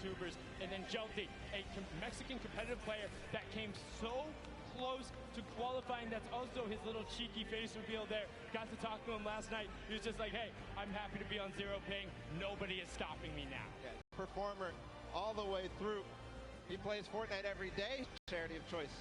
YouTubers. And then Jelty, a Mexican competitive player that came so close to qualifying. That's also his little cheeky face reveal there. Got to talk to him last night. He was just like, hey, I'm happy to be on Zero Ping. Nobody is stopping me now. Yeah, performer all the way through. He plays Fortnite every day. Charity of choice.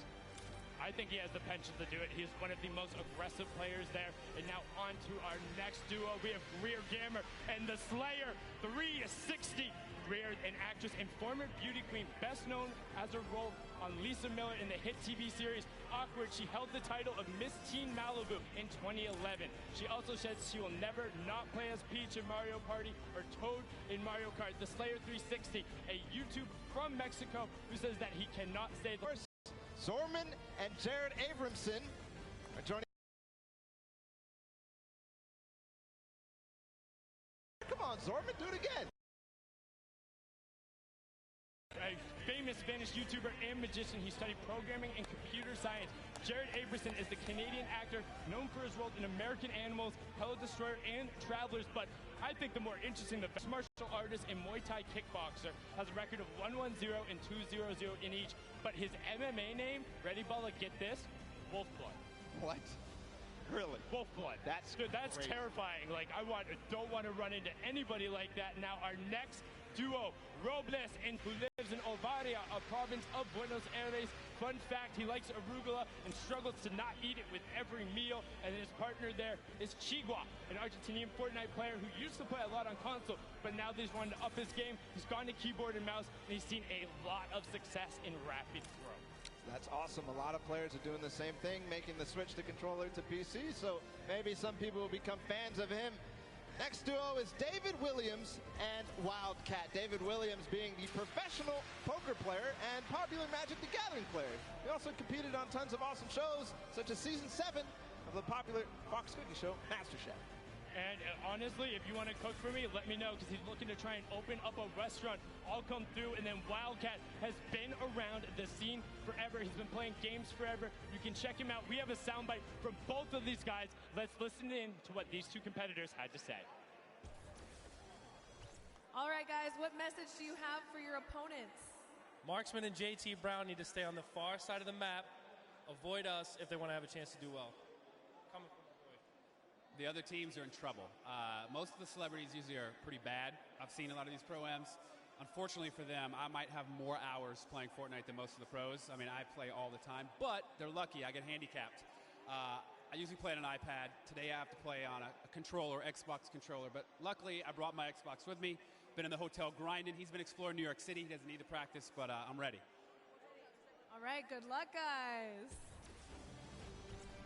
I think he has the penchant to do it. He's one of the most aggressive players there. And now on to our next duo. We have Greer Gamer and the Slayer 360. Greer, an actress and former beauty queen, best known as her role on Lisa Miller in the hit TV series Awkward. She held the title of Miss Teen Malibu in 2011. She also says she will never not play as Peach in Mario Party or Toad in Mario Kart. The Slayer 360, a YouTuber from Mexico who says that he cannot say the... Zorman and Jared Abramson are joining. Come on, Zorman, do it again. A famous Spanish YouTuber and magician. He studied programming and computer science. Jared Abramson is the Canadian actor known for his role in American Animals, Hello Destroyer, and Travelers. But I think the more interesting, the best martial artist and Muay Thai kickboxer, has a record of 1-1-0 and 2-0-0 in each. But his MMA name, ready, Balla, get this? Wolfblood. What? Really? Wolfblood. That's crazy. terrifying. Like, don't want to run into anybody like that. Now our next duo, Robles, and who lives in Ovaria, a province of Buenos Aires. Fun fact, he likes arugula and struggles to not eat it with every meal. And his partner there is Chigua, an Argentinian Fortnite player who used to play a lot on console, but now that he's wanted to up his game, he's gone to keyboard and mouse, and he's seen a lot of success in rapid throw. That's awesome. A lot of players are doing the same thing, making the switch to controller to PC, so maybe some people will become fans of him. Next duo is David Williams and Wildcat. David Williams being the professional poker player and popular Magic the Gathering player. He also competed on tons of awesome shows, such as Season 7 of the popular Fox Cookie show, MasterChef. And honestly, if you want to cook for me, let me know, because he's looking to try and open up a restaurant. I'll come through. And then Wildcat has been around the scene forever. He's been playing games forever. You can check him out. We have a soundbite from both of these guys. Let's listen in to what these two competitors had to say. All right, guys, what message do you have for your opponents? Marksman and JT Brown need to stay on the far side of the map, avoid us if they want to have a chance to do well. The other teams are in trouble. Most of the celebrities usually are pretty bad. I've seen a lot of these pro-ams. Unfortunately for them, I might have more hours playing Fortnite than most of the pros. I mean, I play all the time, but they're lucky. I get handicapped. I usually play on an iPad. Today I have to play on a controller, Xbox controller, but luckily I brought my Xbox with me. Been in the hotel grinding. He's been exploring New York City. He doesn't need to practice, but I'm ready. All right, good luck, guys.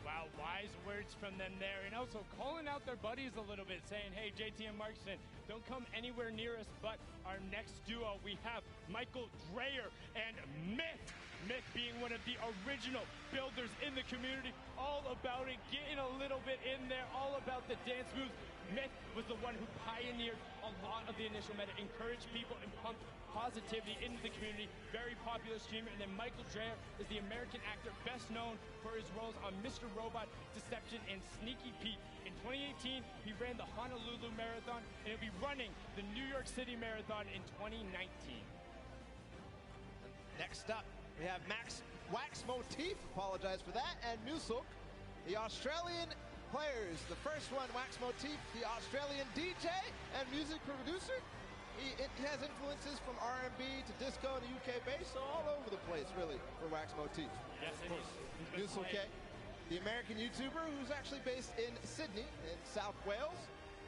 Wow, wise words from them there. And also calling out their buddies a little bit, saying, hey, JT and Marksman, don't come anywhere near us. But our next duo, we have Michael Dreyer and Myth. Myth being one of the original builders in the community, all about it, getting a little bit in there, all about the dance moves. Myth was the one who pioneered a lot of the initial meta, encouraged people and pumped positivity into the community. Very popular streamer. And then Michael Dreyer is the American actor best known for his roles on Mr. Robot, Deception, and Sneaky Pete. In 2018, he ran the Honolulu Marathon, and he'll be running the New York City Marathon in 2019. Next up, we have Max Wax Motif, apologize for that, and Musulk, the Australian players. The first one, Wax Motif, the Australian DJ and music producer. He has influences from R&B to disco to UK bass, so all over the place, really, for Wax Motif. Yes, it is. Musulk, the American YouTuber who's actually based in Sydney, in South Wales.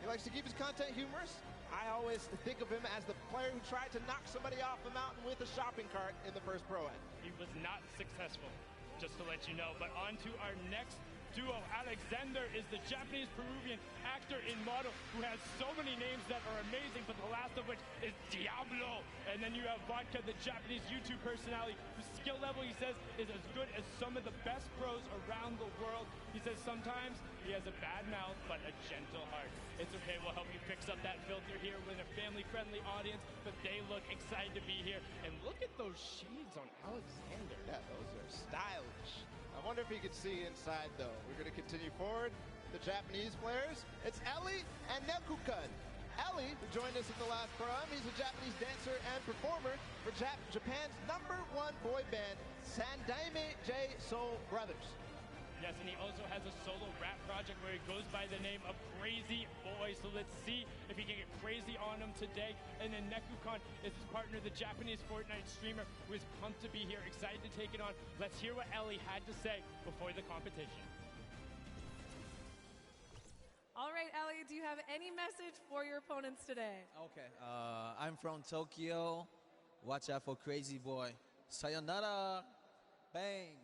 He likes to keep his content humorous. I always think of him as the player who tried to knock somebody off a mountain with a shopping cart in the first Pro-Am. He was not successful, just to let you know. But on to our next duo. Alexander is the Japanese-Peruvian actor and model who has so many names that are amazing, but the last of which is Diablo. And then you have Vodka, the Japanese YouTube personality, whose skill level, he says, is as good as some of the best pros around the world. He says sometimes he has a bad mouth, but a gentle heart. It's okay, we'll help you fix up that filter here with a family-friendly audience, but they look excited to be here. And look at those shades on Alexander. Yeah, those are stylish. I wonder if he could see inside, though. We're going to continue forward. The Japanese players. It's Ellie and Nekukun. Ellie, who joined us in the last Pro-Am, he's a Japanese dancer producer and performer for Japan's #1 boy band, Sandaime J Soul Brothers. Yes, and he also has a solo rap project where he goes by the name of Crazy Boy. So let's see if he can get crazy on him today. And then Nekukon is his partner, the Japanese Fortnite streamer, who is pumped to be here, excited to take it on. Let's hear what Ellie had to say before the competition. All right, Ellie, do you have any message for your opponents today? Okay. I'm from Tokyo. Watch out for Crazy Boy. Sayonara. Bang.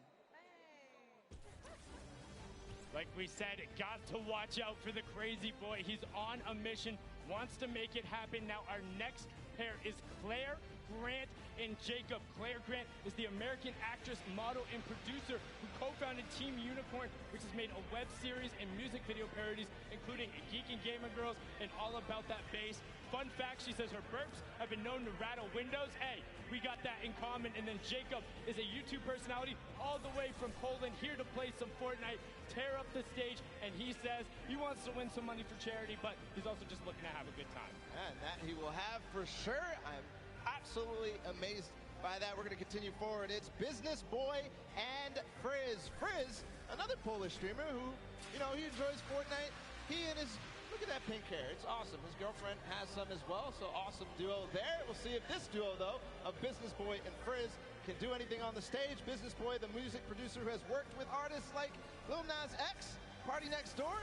Like we said, got to watch out for the Crazy Boy. He's on a mission, wants to make it happen. Now our next pair is Claire Grant and Jacob. Claire Grant is the American actress, model, and producer who co-founded Team Unicorn, which has made a web series and music video parodies, including Geek and Gamer Girls and All About That Bass. Fun fact, she says her burps have been known to rattle windows. Hey, we got that in common. And then Jacob is a YouTube personality all the way from Poland, here to play some Fortnite, tear up the stage, and he says he wants to win some money for charity, but he's also just looking to have a good time. And that he will have for sure. I'm absolutely amazed by that. We're going to continue forward. It's Business Boy and Frizz. Frizz, another Polish streamer who, he enjoys Fortnite. He and his, look at that pink hair. It's awesome. His girlfriend has some as well, so awesome duo there. We'll see if this duo, though, of Business Boy and Frizz can do anything on the stage. Business Boy, the music producer who has worked with artists like Lil Nas X, Party Next Door.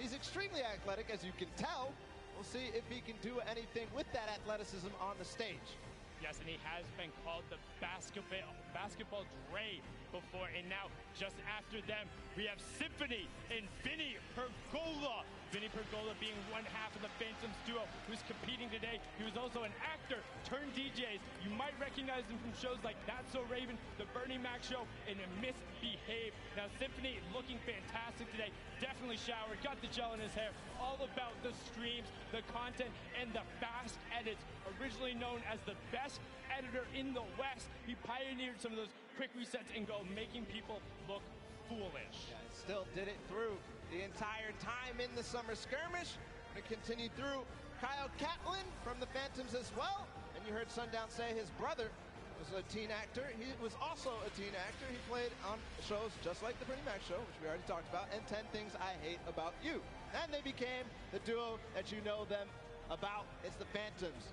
He's extremely athletic, as you can tell. We'll see if he can do anything with that athleticism on the stage. Yes, and he has been called the basketball Dre before, and now just after them, we have Symphony and Vinny Pergola. Vinny Pergola being one half of the Phantoms duo who's competing today. He was also an actor turned DJs. You might recognize him from shows like That's So Raven, The Bernie Mac Show, and Misbehave. Now, Symphony looking fantastic today. Definitely showered, got the gel in his hair. All about the streams, the content, and the fast edits. Originally known as the best editor in the West, he pioneered some of those quick resets and go, making people look foolish. Yeah, still did it through the entire time in the summer skirmish. Going to continue through. Kyle Catlin from the Phantoms as well. And you heard Sundown say his brother was a teen actor. He was also a teen actor. He played on shows just like the Bernie Mac Show, which we already talked about, and 10 Things I Hate About You. And they became the duo that you know them about. It's the Phantoms.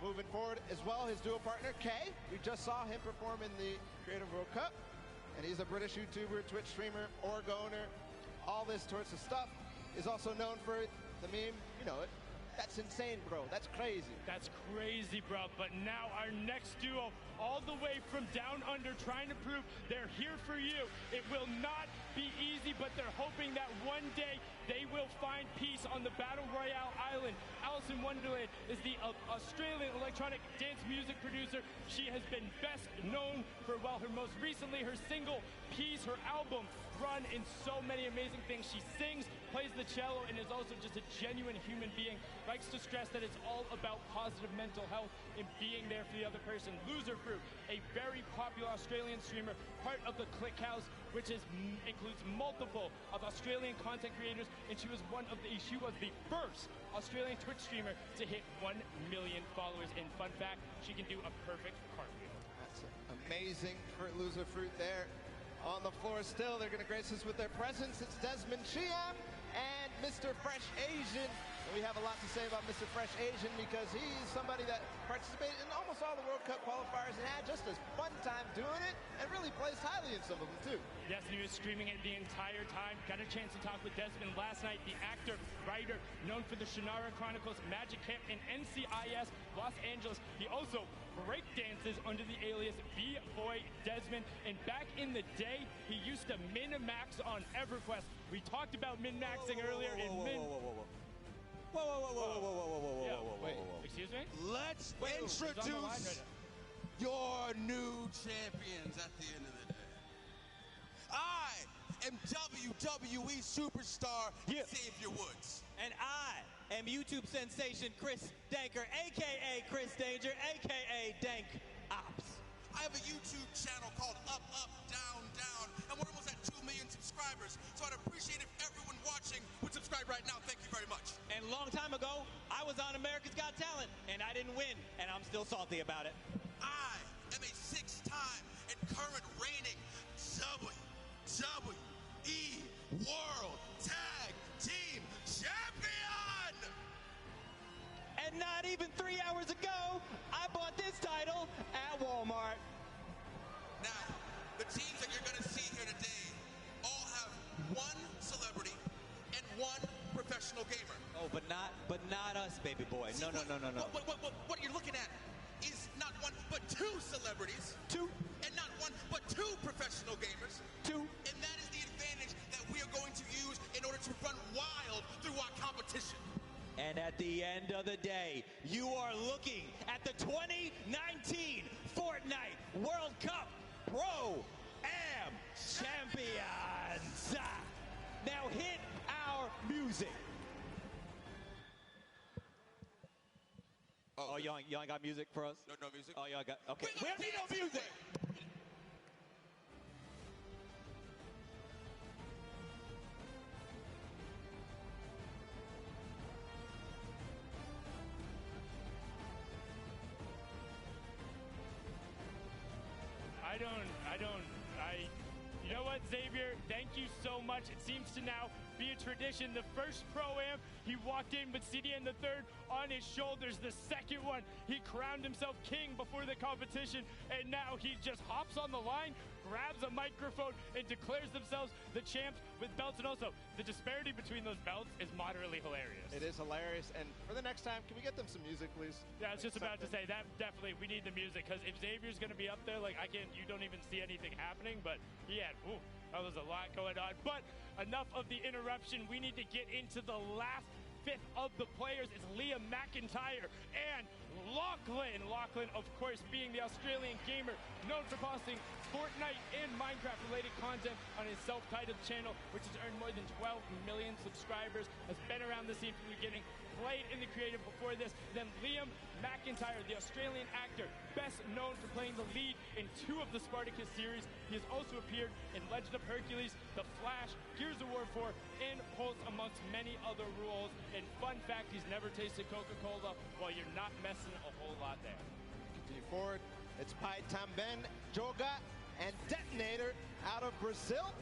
Moving forward as well, his duo partner, Kay. We just saw him perform in the Creative World Cup. And he's a British YouTuber, Twitch streamer, org owner, all this sorts of stuff. Is also known for the meme, you know it. That's insane, bro. That's crazy. That's crazy, bro. But now our next duo, all the way from down under, trying to prove they're here for you. It will not be easy, but they're hoping that one day they will find peace on the Battle Royale Island. Alice in Wonderland is the Australian electronic dance music producer. She has been best known for, well, her most recently, her single Peace, her album Run, in so many amazing things. She sings, plays the cello, and is also just a genuine human being. Likes to stress that it's all about positive mental health and being there for the other person. Loser Fruit, a very popular Australian streamer, part of the Click House, which includes multiple of Australian content creators, and she was the first Australian Twitch streamer to hit 1 million followers. And fun fact, she can do a perfect cartwheel. That's amazing for Loser Fruit there. On the floor still, they're going to grace us with their presence. It's Desmond Chiam and Mr. Fresh Asian. And we have a lot to say about Mr. Fresh Asian because he's somebody that participated in almost all the World Cup qualifiers and had just a fun time doing it and really plays highly in some of them too. Yes, and he was streaming it the entire time. Got a chance to talk with Desmond last night, the actor, writer, known for the Shannara Chronicles, Magic Camp, and NCIS Los Angeles. He also break dances under the alias B-Boy Desmond, and back in the day, he used to min-max on EverQuest. We talked about min-maxing earlier in min... Wait, excuse me? Let's introduce your new champions at the end of the day. I am WWE superstar Xavier Woods. And I am YouTube sensation Chris Danker, a.k.a. Chris Danger, a.k.a. Dank Ops. I have a YouTube channel called Up, Up, Down, Down, and we're almost at 2 million subscribers, so I'd appreciate if everyone watching would subscribe subscribe right now. Thank you very much. And a long time ago, I was on America's Got Talent, and I didn't win, and I'm still salty about it. I am a 6-time and current reigning WWE World Tag Team Champion! And not even 3 hours ago, I bought this title at Walmart. Now, the teams that you're going to see here today all have one celebrity and one professional gamer. Oh, but not us, baby boy. See, No. What you're looking at is not one, but two celebrities. Two. And not one, but two professional gamers. Two. And that is the advantage that we are going to use in order to run wild through our competition. And at the end of the day, you are looking at the 2019 Fortnite World Cup Pro-Am Champions. Now hit our music. Oh, y'all ain't got music for us? No music? Oh, y'all got, okay. We don't need no music. You know what, Xavier? Thank you so much. It seems to now be a tradition. The first Pro-Am, he walked in with CDN III on his shoulders. The second one, he crowned himself king before the competition, and now he just hops on the line, grabs a microphone, and declares themselves the champs with belts. And also, the disparity between those belts is moderately hilarious. It is hilarious. And for the next time, can we get them some music, please? Yeah, I was just about to say that. Definitely, we need the music, because if Xavier's going to be up there, like, you don't even see anything happening. But he had, that was a lot going on. But enough of the interruption. We need to get into the last fifth of the players. It's Liam McIntyre and Lachlan. Lachlan, of course, being the Australian gamer known for posting Fortnite and Minecraft-related content on his self-titled channel, which has earned more than 12 million subscribers, has been around the scene from the beginning, played in the creative before this. Then Liam McIntyre, the Australian actor, best known for playing the lead in 2 of the Spartacus series. He has also appeared in Legend of Hercules, The Flash, Gears of War 4, and Pulse, amongst many other roles. And fun fact, he's never tasted Coca-Cola, while you're not messing a whole lot there. Continue forward. It's Pai Tamben Joga and Detonator out of Brazil.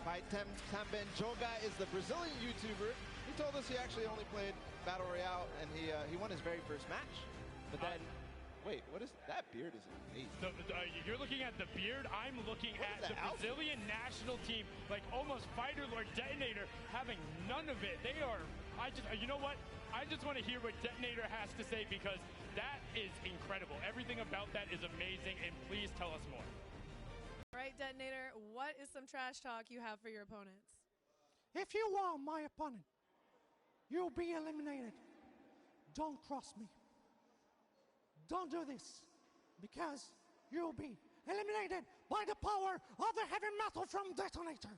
Pai Tamben Joga is the Brazilian YouTuber. He told us he actually only played Battle Royale, and he won his very first match. But then, wait, what is that beard? Is amazing. You're looking at the beard. I'm looking at the Brazilian national team, like almost Fighter Lord Detonator, having none of it. They are. You know what? I just want to hear what Detonator has to say, because that is incredible. Everything about that is amazing, and please tell us more. All right, Detonator, what is some trash talk you have for your opponents? If you are my opponent, you'll be eliminated. Don't cross me. Don't do this, because you'll be eliminated by the power of the heavy metal from Detonator.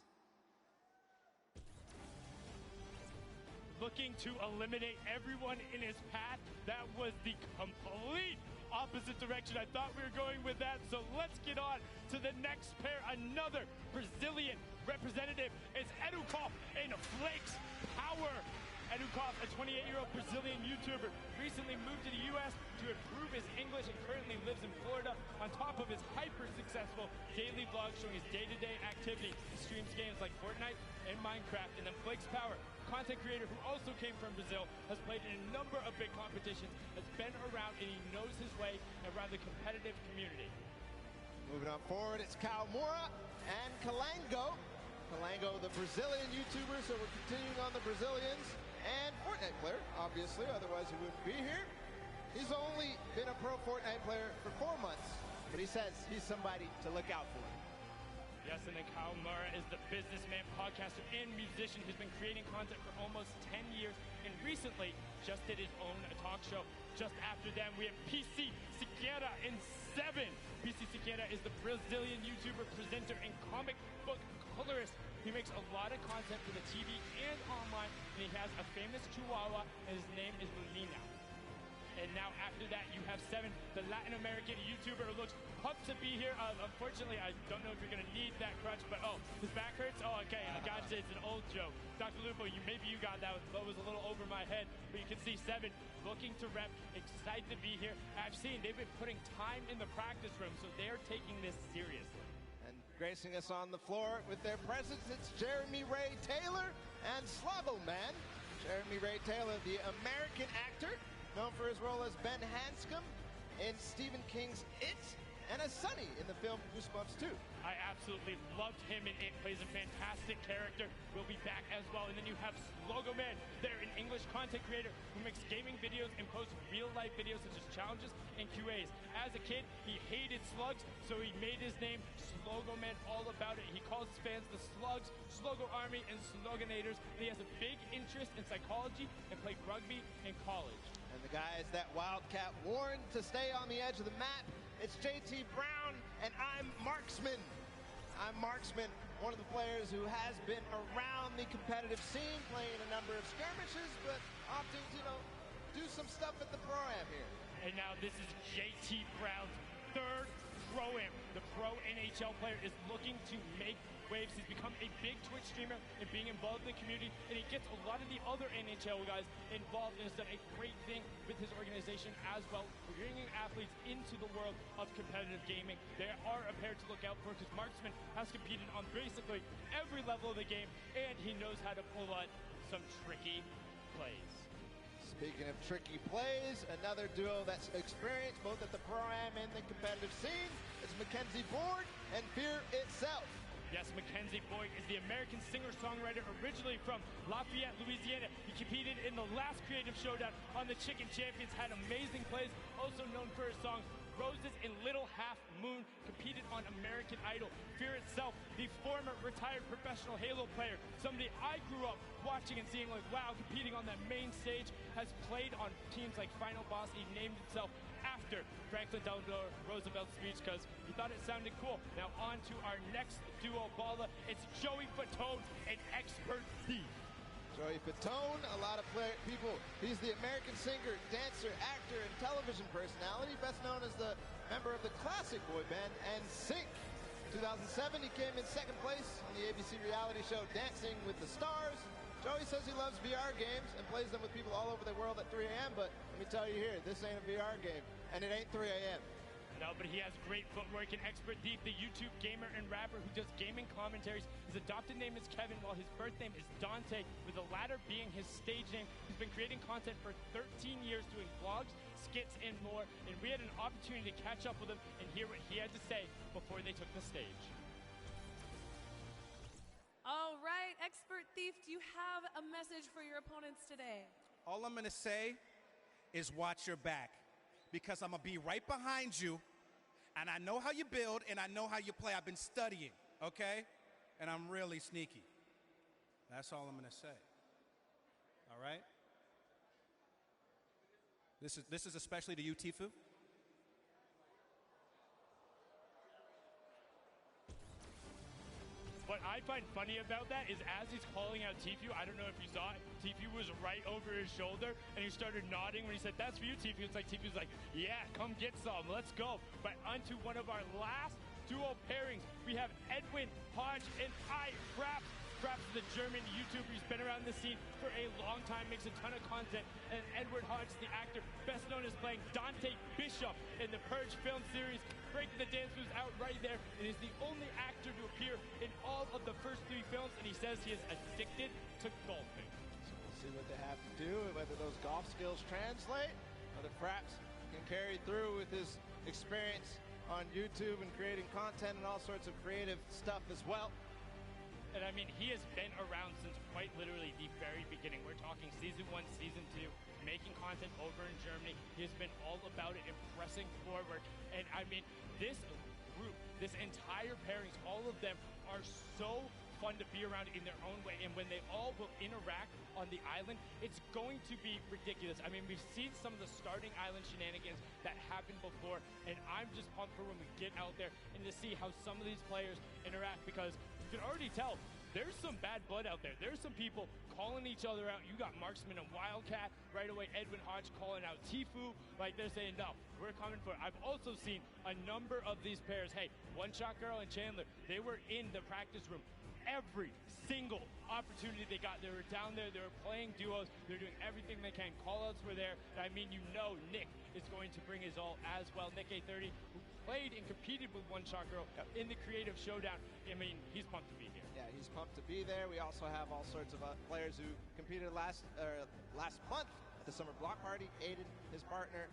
Looking to eliminate everyone in his path. That was the complete opposite direction I thought we were going with that. So let's get on to the next pair. Another Brazilian representative is Edukov in Flakes Power. Edukov, a 28-year-old Brazilian YouTuber, recently moved to the U.S. to improve his English and currently lives in Florida. On top of his hyper-successful daily vlog showing his day-to-day activity, he streams games like Fortnite and Minecraft. And then Flakes Power, content creator who also came from Brazil, has played in a number of big competitions, has been around, and he knows his way around the competitive community. Moving on forward, it's Kawamura and Kalango. Kalango, the Brazilian YouTuber, so we're continuing on the Brazilians. And Fortnite player, obviously, otherwise he wouldn't be here. He's only been a pro Fortnite player for 4 months, but he says he's somebody to look out for. Yes, and then Kawamura is the businessman, podcaster, and musician who's been creating content for almost 10 years, and recently just did his own talk show. Just after them, we have PC Siqueira in 7. PC Siqueira is the Brazilian YouTuber, presenter, and comic book colorist. He makes a lot of content for the TV and online, and he has a famous chihuahua, and his name is Luna. And now after that, you have 7, the Latin an American YouTuber who looks pumped to be here. Unfortunately, I don't know if you're going to need that crutch, but his back hurts? Oh, okay, I got it. It's an old joke. Dr. Lupo, maybe you got that. That was a little over my head, but you can see Seven looking to rep, excited to be here. I've seen they've been putting time in the practice room, so they're taking this seriously. And gracing us on the floor with their presence, it's Jeremy Ray Taylor and Slavo Man. Jeremy Ray Taylor, the American actor, known for his role as Ben Hanscom in Stephen King's It, and as Sonny in the film Goosebumps 2. I absolutely loved him in It. Plays a fantastic character. Will be back as well. And then you have Slogo Man. They're an English content creator who makes gaming videos and posts real-life videos such as challenges and QAs. As a kid, he hated slugs, so he made his name Slogo Man, all about it. He calls his fans the Slugs, Slogo Army, and Sloganators. And he has a big interest in psychology and played rugby in college. And the guys that Wildcat warned to stay on the edge of the map, it's JT Brown, and I'm Marksman. I'm Marksman, one of the players who has been around the competitive scene, playing a number of skirmishes, but opting to, do some stuff at the Pro-Am here. And now this is JT Brown's third Pro-Am. The pro NHL player is looking to make waves. He's become a big Twitch streamer and being involved in the community, and he gets a lot of the other NHL guys involved and has done a great thing with his organization as well, bringing athletes into the world of competitive gaming. They are a pair to look out for because Marksman has competed on basically every level of the game, and he knows how to pull out some tricky plays. Speaking of tricky plays, another duo that's experienced both at the Pro-Am and the competitive scene is Mackenzie Borg and Fear Itself. Yes, Mackenzie Boyd is the American singer-songwriter originally from Lafayette, Louisiana. He competed in the last Creative Showdown on the Chicken Champions, had amazing plays, also known for his songs Roses and Little Half Moon, competed on American Idol. Fear Itself, the former retired professional Halo player, somebody I grew up watching and seeing like, wow, competing on that main stage, has played on teams like Final Boss. He named himself after Franklin Delano Roosevelt's speech because he thought it sounded cool. Now on to our next duo, Balla. It's Joey Fatone and Expert Thief. Joey Fatone, a lot of people. He's the American singer, dancer, actor, and television personality, best known as the member of the classic boy band NSYNC. 2007, he came in second place on the ABC reality show Dancing with the Stars. Joey says he loves VR games and plays them with people all over the world at 3 a.m., but let me tell you here, this ain't a VR game, and it ain't 3 a.m. No, but he has great footwork. And Expert Thief, the YouTube gamer and rapper who does gaming commentaries. His adopted name is Kevin, while his birth name is Dante, with the latter being his stage name. He's been creating content for 13 years, doing vlogs, skits, and more. And we had an opportunity to catch up with him and hear what he had to say before they took the stage. All right, Expert Thief, do you have a message for your opponents today? All I'm going to say is watch your back, because I'm going to be right behind you, and I know how you build, and I know how you play. I've been studying, okay? And I'm really sneaky. That's all I'm going to say. All right? This is especially to you, Tifu. What I find funny about that is as he's calling out Tfue, I don't know if you saw it, Tfue was right over his shoulder, and he started nodding when he said, "That's for you, Tfue." It's like Tfue's like, "Yeah, come get some, let's go." But onto one of our last duo pairings, we have Edwin Hodge and Fraps. Fraps is a German YouTuber who's been around the scene for a long time, makes a ton of content. And Edward Hodge, the actor, best known as playing Dante Bishop in the Purge film series, breaking the dance moves out right there, and is the only actor to appear in all of the first 3 films, and he says he is addicted to golfing. So we'll see what they have to do, and whether those golf skills translate, whether Fraps can carry through with his experience on YouTube and creating content and all sorts of creative stuff as well. And I mean, he has been around since quite literally the very beginning. We're talking season 1, season 2, making content over in Germany. He has been all about it, impressing forward. And I mean, this group, this entire pairings, all of them are so fun to be around in their own way. And when they all will interact on the island, it's going to be ridiculous. I mean, we've seen some of the starting island shenanigans that happened before, and I'm just pumped for when we get out there and to see how some of these players interact, because you can already tell there's some bad blood out there. There's some people calling each other out. You got Marksman and Wildcat right away. Edwin Hodge calling out Tfue. Like they're saying, no, we're coming for it. I've also seen a number of these pairs. Hey, One Shot Girl and Chandler, they were in the practice room every single opportunity they got. They were down there, they were playing duos, they're doing everything they can. Call-outs were there. I mean, you know Nick is going to bring his all as well. Nick A30, who played and competed with One Shot Girl in the Creative Showdown. I mean, he's pumped to be here. Yeah, he's pumped to be there. We also have all sorts of players who competed last month at the Summer Block Party. Aiden, his partner,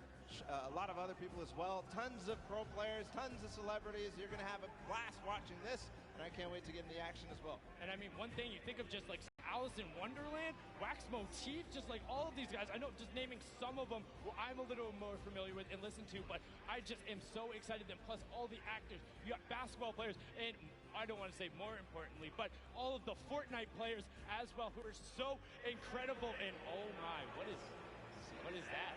a lot of other people as well. Tons of pro players, tons of celebrities. You're going to have a blast watching this, and I can't wait to get in the action as well. And I mean, one thing you think of just like Alice in Wonderland, Wax Motif, just like all of these guys. I know just naming some of them who I'm a little more familiar with and listen to, but I just am so excited. And plus all the actors, you got basketball players, and I don't want to say more importantly, but all of the Fortnite players as well, who are so incredible. And oh my, what is that?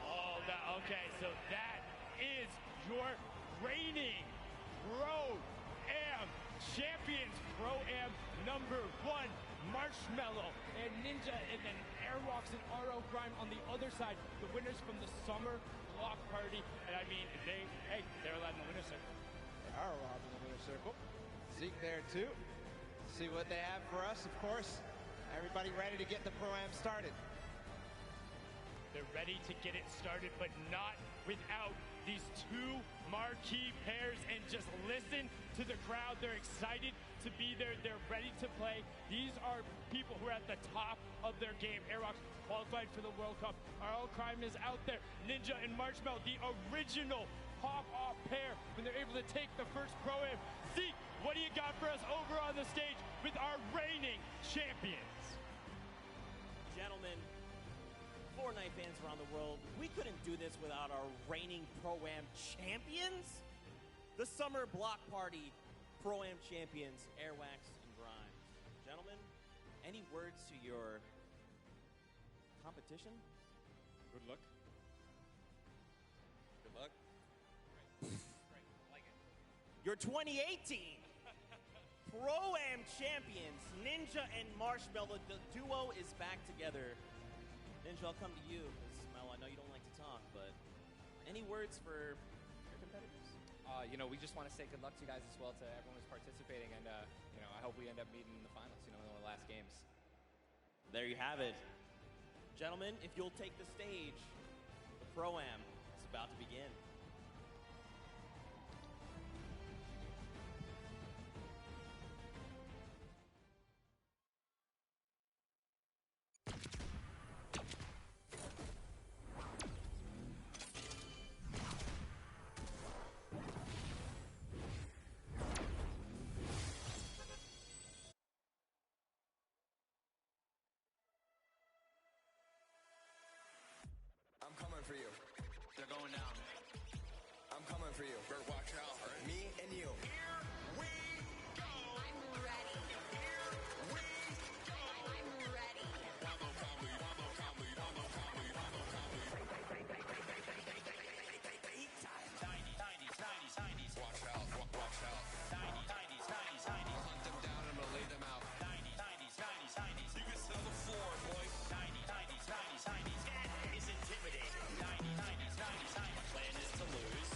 Oh, okay, so that is your reigning Pro-Am champions. Pro-Am number 1, Marshmello and Ninja, and then Airwalks and RO Grime on the other side, the winners from the Summer Block Party. And I mean, they're allowed in the winner's circle. They are allowed in the winner's circle. Zeke there too. See what they have for us, of course. Everybody ready to get the Pro-Am started. They're ready to get it started, but not without these two marquee pairs. And just listen to the crowd. They're excited to be there. They're ready to play. These are people who are at the top of their game. Airwalks qualified for the World Cup. RO Crime is out there. Ninja and Marshmello, the original pop-off pair when they're able to take the first Pro-Am. Zeke, what do you got for us over on the stage with our reigning champions? Gentlemen, Fortnite fans around the world, we couldn't do this without our reigning Pro-Am champions. The Summer Block Party Pro-Am champions, Airwax and Grimes. Gentlemen, any words to your competition? Good luck. Good luck. Great. Like it. Your 2018 Pro-Am champions, Ninja and Marshmello. The duo is back together. Ninja, I'll come to you, because Mel, I know you don't like to talk, but any words for your competitors? We just want to say good luck to you guys as well, to everyone who's participating, and I hope we end up meeting in the finals, in one of the last games. There you have it. Gentlemen, if you'll take the stage, the Pro-Am is about to begin. I'm coming for you. They're going down. I'm coming for you. Better watch out. Right. Me and you. Here we go. I'm ready. Here we go. I'm ready. Wabo Comedy, Wabo Comedy, Wabo Comedy, Wabo Comedy. Eat time. 90s. Watch out. Watch out. 90s. Hunt them down and I'm gonna lay them out. 90s. You can sell the floor, boys. 90s. Is intimidating. 90s. Plan is to lose.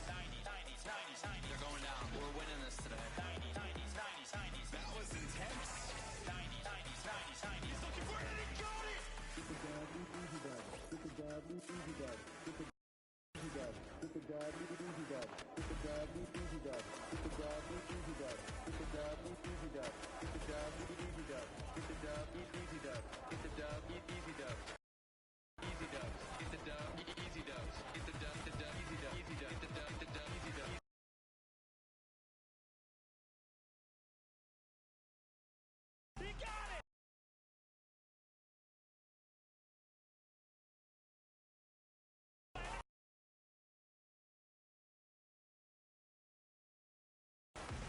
90s. They're going down. We're winning this today. 90s. That was intense. 90s. He's looking for it and he got it. Get the dab, easy dab. Get the dab, easy dab. Get the easy dab. Get the dab, easy dab. Get the dab, easy dab. Get the dab, easy dab. Get the dab, easy dab. Get the dab, easy dab. Get the dab, easy dab. Get the dab, easy dab. Easy dubs. Get the dub. Easy dubs. Get the dub. The dub. Easy dub. Easy dub. Get the dub. The dub. Easy dub. He got it.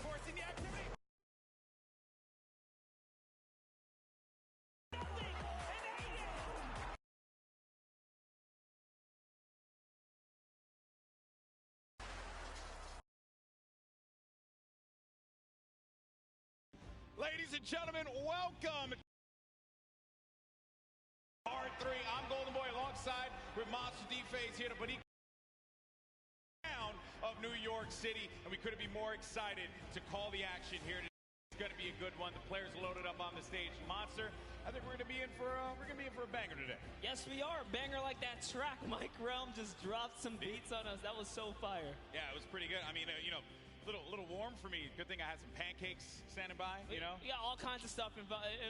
Forcing the activity. Nothing. Ladies and gentlemen, welcome. Hard 3. I'm Golden Boy alongside with Monster D-Phase here to Bonico of New York City, and we couldn't be more excited to call the action here today. It's going to be a good one. The players loaded up on the stage. Monster, I think we're going to be in for a banger today. Yes, we are. Banger like that track. Mike Realm just dropped some beats on us. That was so fire. Yeah, it was pretty good. I mean, little warm for me. Good thing I had some pancakes standing by, We got all kinds of stuff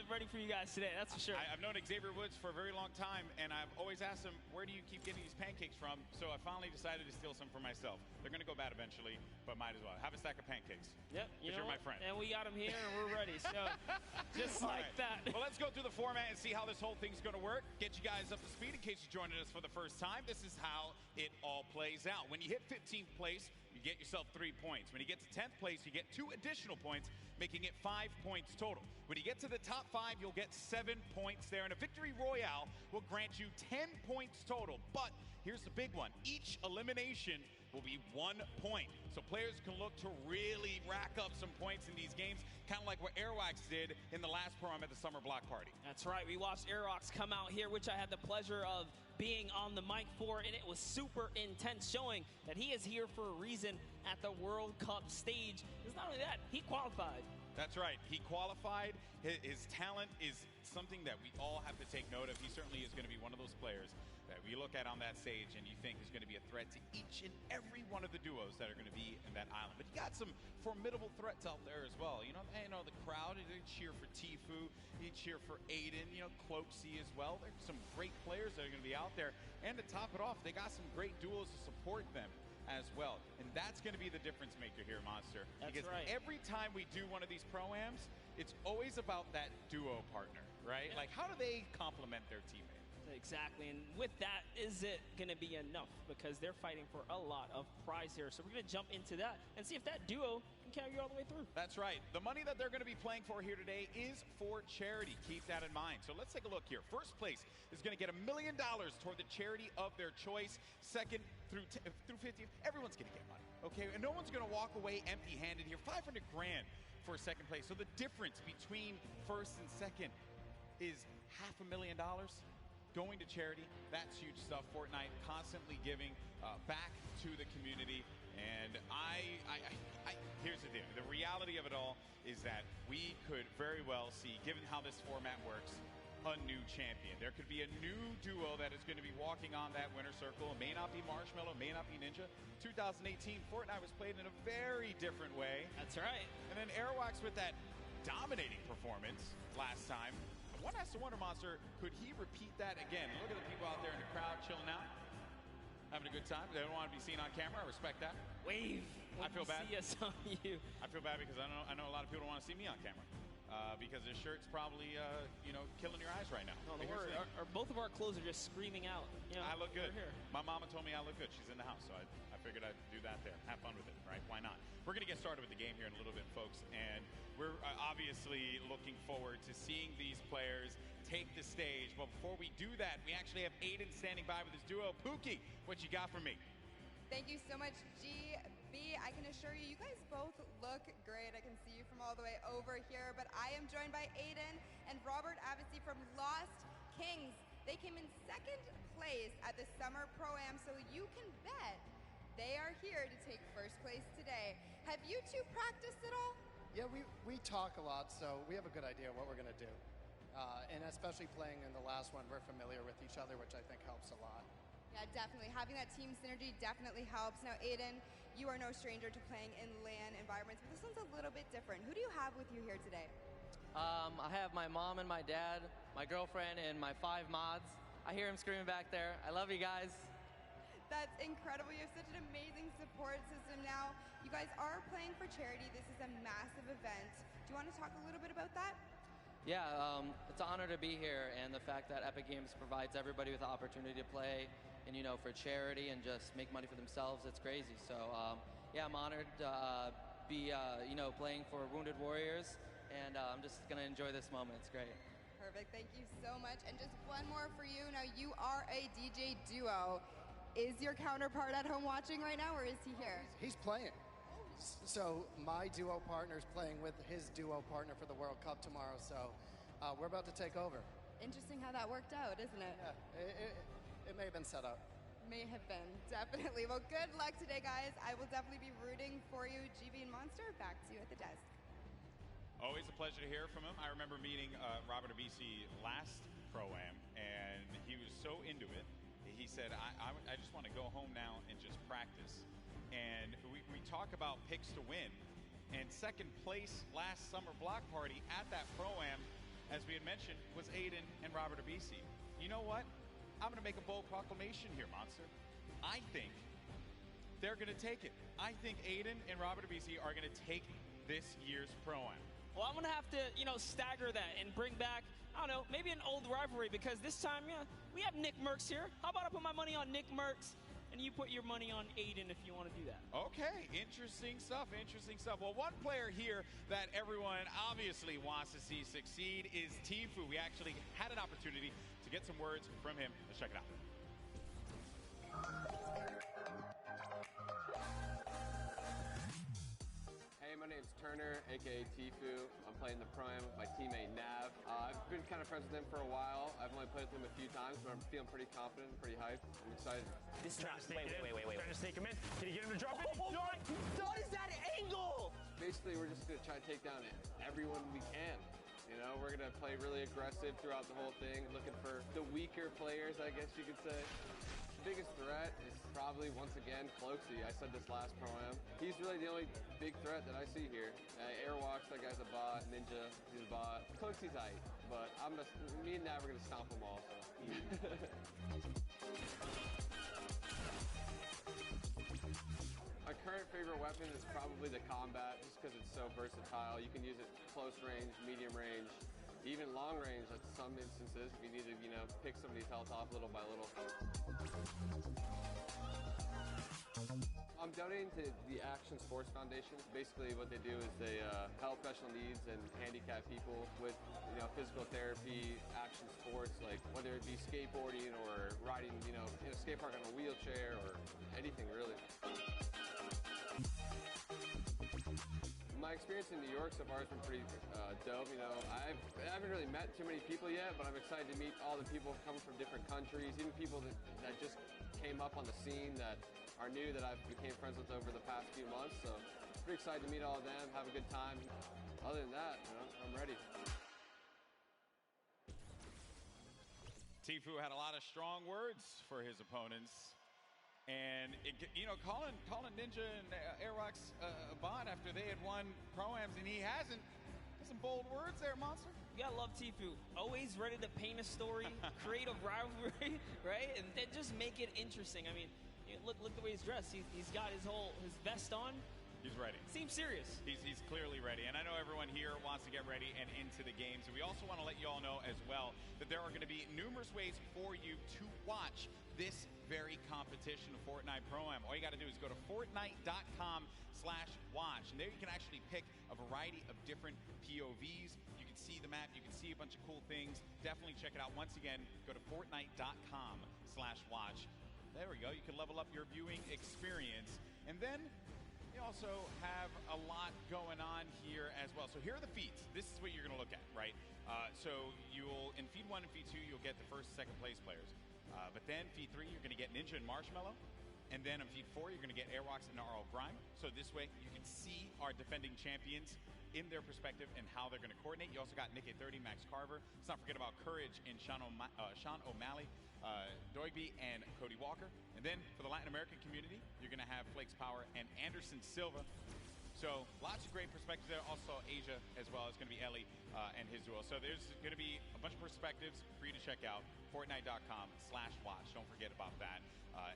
ready for you guys today, that's for sure. I've known Xavier Woods for a very long time, and I've always asked him, where do you keep getting these pancakes from? So I finally decided to steal some for myself. They're going to go bad eventually, but might as well. Have a stack of pancakes. Yep. You're my friend. And we got them here, and we're ready. So just like that. Well, let's go through the format and see how this whole thing's going to work. Get you guys up to speed in case you're joining us for the first time. This is how it all plays out. When you hit 15th place, you get yourself 3 points. When you get to 10th place, you get 2 additional points, making it 5 points total. When you get to the top 5, you'll get 7 points there, and a victory royale will grant you 10 points total. But here's the big one. Each elimination will be 1 point. So players can look to really rack up some points in these games, kind of like what Airwax did in the last program at the Summer Block Party. That's right. We watched Airwax come out here, which I had the pleasure of being on the mic for, and it was super intense, showing that he is here for a reason at the World Cup stage. It's not only that, he qualified. That's right. He qualified. His talent is something that we all have to take note of. He certainly is going to be one of those players that we look at on that stage and you think is going to be a threat to each and every one of the duos that are going to be in that island. But you got some formidable threats out there as well. You know, the crowd, they cheer for Tfue, they cheer for Aiden, Cloaksy as well. There's some great players that are going to be out there. And to top it off, they got some great duos to support them as well. And that's going to be the difference maker here, Monster. That's because right. every time we do one of these pro-ams, it's always about that duo partner, right? Like, how do they complement their teammates? Exactly, and with that, is it going to be enough? Because they're fighting for a lot of prize here. So we're going to jump into that and see if that duo can carry you all the way through. That's right. The money that they're going to be playing for here today is for charity. Keep that in mind. So let's take a look here. First place is going to get $1 million toward the charity of their choice. Second through 50, everyone's going to get money, okay? And no one's going to walk away empty-handed here. $500,000 for second place. So the difference between first and second is $500,000 going to charity. That's huge stuff. Fortnite constantly giving back to the community. And here's the deal. The reality of it all is that we could very well see, given how this format works, a new champion. There could be a new duo that is going to be walking on that winner circle. It may not be Marshmallow, it may not be Ninja. 2018, Fortnite was played in a very different way. That's right. And then Airwax with that dominating performance last time. One has to wonder, Monster, could he repeat that again? Look at the people out there in the crowd chilling out, having a good time. They don't want to be seen on camera. I respect that. Wave. I feel bad. See us on you. I feel bad because I know a lot of people don't want to see me on camera because this shirt's probably killing your eyes right now. No, don't worry. Both of our clothes are just screaming out. I look good. Here. My mama told me I look good. She's in the house, so I figured I'd do that there. Have fun with it, right? Why not? We're going to get started with the game here in a little bit, folks, and we're obviously looking forward to seeing these players take the stage. But before we do that, we actually have Aiden standing by with his duo. Pookie, what you got for me? Thank you so much, GB. I can assure you, you guys both look great. I can see you from all the way over here, but I am joined by Aiden and Robert Avesey from Lost Kings. They came in second place at the Summer Pro-Am, so you can bet they are here to take first place today. Have you two practiced at all? Yeah, we talk a lot, so we have a good idea what we're going to do. And especially playing in the last one, we're familiar with each other, which I think helps a lot. Yeah, definitely. Having that team synergy definitely helps. Now, Aiden, you are no stranger to playing in LAN environments, but this one's a little bit different. Who do you have with you here today? I have my mom and my dad, my girlfriend, and my 5 mods. I hear them screaming back there. I love you guys. That's incredible. You have such an amazing support system now. You guys are playing for charity. This is a massive event. Do you want to talk a little bit about that? Yeah, it's an honor to be here, and the fact that Epic Games provides everybody with the opportunity to play and, for charity and just make money for themselves, it's crazy. So, yeah, I'm honored to be, playing for Wounded Warriors, and I'm just going to enjoy this moment. It's great. Perfect. Thank you so much. And just one more for you. Now, you are a DJ duo. Is your counterpart at home watching right now, or is he here? He's playing. Oh, So my duo partner's playing with his duo partner for the World Cup tomorrow, so we're about to take over. Interesting how that worked out, isn't it? Yeah, it may have been set up. May have been, definitely. Well, good luck today, guys. I will definitely be rooting for you. GB and Monster, back to you at the desk. Always a pleasure to hear from him. I remember meeting Robert Abisi last Pro-Am, and he was so into it. He said, I just want to go home now and just practice. And we talk about picks to win. And second place last summer block party at that Pro-Am, as we had mentioned, was Aiden and Robert Abisi. You know what? I'm going to make a bold proclamation here, Monster. I think they're going to take it. I think Aiden and Robert Abisi are going to take this year's Pro-Am. Well, I'm going to have to, stagger that and bring back, I don't know, maybe an old rivalry, because this time, we have Nick Merckx here. How about I put my money on Nick Merckx, and you put your money on Aiden if you want to do that? Okay, interesting stuff, interesting stuff. Well, one player here that everyone obviously wants to see succeed is Tfue. We actually had an opportunity to get some words from him. Let's check it out. Hey, my name's Turner, aka Tfue. I'm playing the Pro-Am with my teammate Nav. I've been kind of friends with him for a while. I've only played with him a few times, but I'm feeling pretty confident, pretty hyped. I'm excited. This is wait. Trying to snake him in. Can you get him to drop it? What is that angle? Basically, we're just going to try to take down everyone we can. We're going to play really aggressive throughout the whole thing, looking for the weaker players, I guess you could say. The biggest threat is probably, once again, Cloakzy. I said this last Pro-Am. He's really the only big threat that I see here. Airwalks, that guy's a bot. Ninja, he's a bot. Cloakzy's aight, but me and Nav are going to stomp them all. So. My current favorite weapon is probably the combat, just because it's so versatile. You can use it close range, medium range, even long range at some instances if you need to, pick somebody's health off little by little. I'm donating to the Action Sports Foundation. Basically what they do is they help special needs and handicapped people with physical therapy, action sports, like whether it be skateboarding or riding, in a skate park on a wheelchair or anything really. My experience in New York so far has been pretty dope. I haven't really met too many people yet, but I'm excited to meet all the people coming from different countries, even people that just came up on the scene that are new that I became friends with over the past few months. So pretty excited to meet all of them, have a good time. Other than that, I'm ready. Tfue had a lot of strong words for his opponents. And, calling Ninja and Airwalks a bot after they had won Pro-Ams and he hasn't. Some bold words there, Monster. You gotta love Tfue. Always ready to paint a story, create a rivalry, right? And then just make it interesting. I mean, look the way he's dressed. He's got his vest on. He's ready. Seems serious. He's clearly ready. And I know everyone here wants to get ready and into the games. And we also want to let you all know as well that there are going to be numerous ways for you to watch this very competition of Fortnite Pro-Am. All you got to do is go to Fortnite.com/watch. And there you can actually pick a variety of different POVs. You can see the map. You can see a bunch of cool things. Definitely check it out. Once again, go to Fortnite.com/watch. There we go. You can level up your viewing experience. And then you also have a lot going on here as well. So here are the feeds. This is what you're going to look at, right? So in feed 1 and feed 2, you'll get the first, second place players. But then feed 3, you're going to get Ninja and Marshmallow. And then on feed 4, you're going to get Airwalks and RL Grime. So this way, you can see our defending champions in their perspective and how they're going to coordinate. You also got Nick A30, Max Carver. Let's not forget about Courage and Sean O'Malley, Doigby, and Cody Walker. And then for the Latin American community, you're going to have Flakes Power and Anderson Silva. So lots of great perspectives there. Also Asia as well. It's going to be Ellie and his duo. So there's going to be a bunch of perspectives for you to check out. Fortnite.com/watch. Don't forget about that.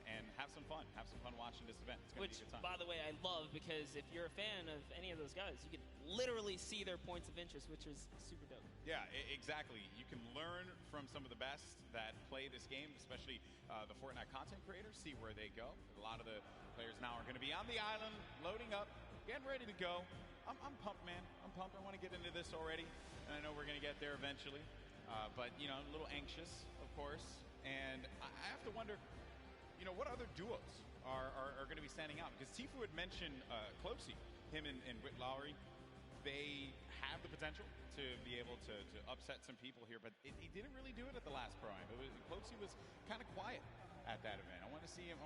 And have some fun. Have some fun watching this event. It's going to be a good time. By the way, I love, because if you're a fan of any of those guys, you can literally see their points of interest, which is super dope. Yeah, exactly. You can learn from some of the best that play this game, especially the Fortnite content creators, see where they go. A lot of the players now are going to be on the island, loading up, getting ready to go. I'm pumped, man. I'm pumped. I want to get into this already. And I know we're going to get there eventually. But, a little anxious, of course. And I have to wonder, what other duos are going to be standing out. Because Tifu had mentioned Closey, him and Whit Lowry. They have the potential to be able to upset some people here, but he didn't really do it at the last Pro-Am. Closey was kind of quiet at that event. I want to see him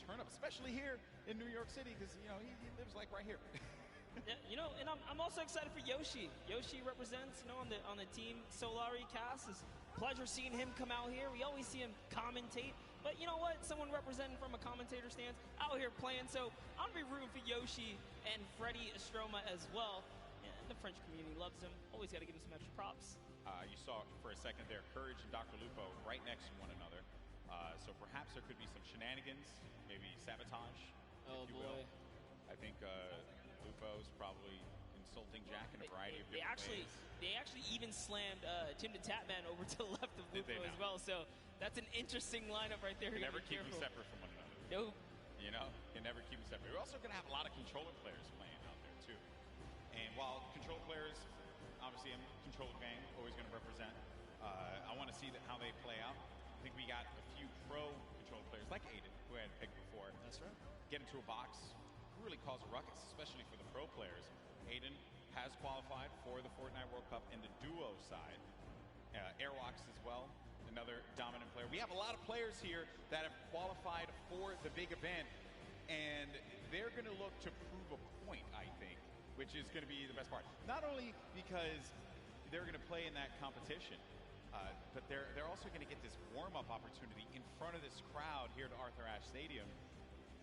turn up, especially here in New York City, because he lives like right here. Yeah, and I'm also excited for Yoshi. Yoshi represents, on the Team Solari cast. It's a pleasure seeing him come out here. We always see him commentate, but you know what? Someone representing from a commentator stance out here playing. So I'm gonna be rooting for Yoshi and Freddie Estroma as well. And the French community loves him. Always got to give him some extra props. You saw for a second there, Courage and Dr. Lupo right next to one another. So perhaps there could be some shenanigans, maybe sabotage. Oh if you boy! Will. I think Lupo's probably insulting Jack in a variety of different ways. They actually even slammed Tim the Tatman over to the left of Lupo as well. So that's an interesting lineup right there. You can never keep them separate from one another. Nope. You can never keep them separate. We're also going to have a lot of controller players playing out there too. And while controller players, obviously, controller gang always going to represent. I want to see how they play out. I think we got a few pro controller players like Aiden, who I had picked before. That's right. Get into a box, really cause a ruckus, especially for the pro players. Aiden has qualified for the Fortnite World Cup in the duo side. Airwalks as well, another dominant player. We have a lot of players here that have qualified for the big event, and they're going to look to prove a point, I think, which is going to be the best part. Not only because they're going to play in that competition, but they're also going to get this warm-up opportunity in front of this crowd here at Arthur Ashe Stadium.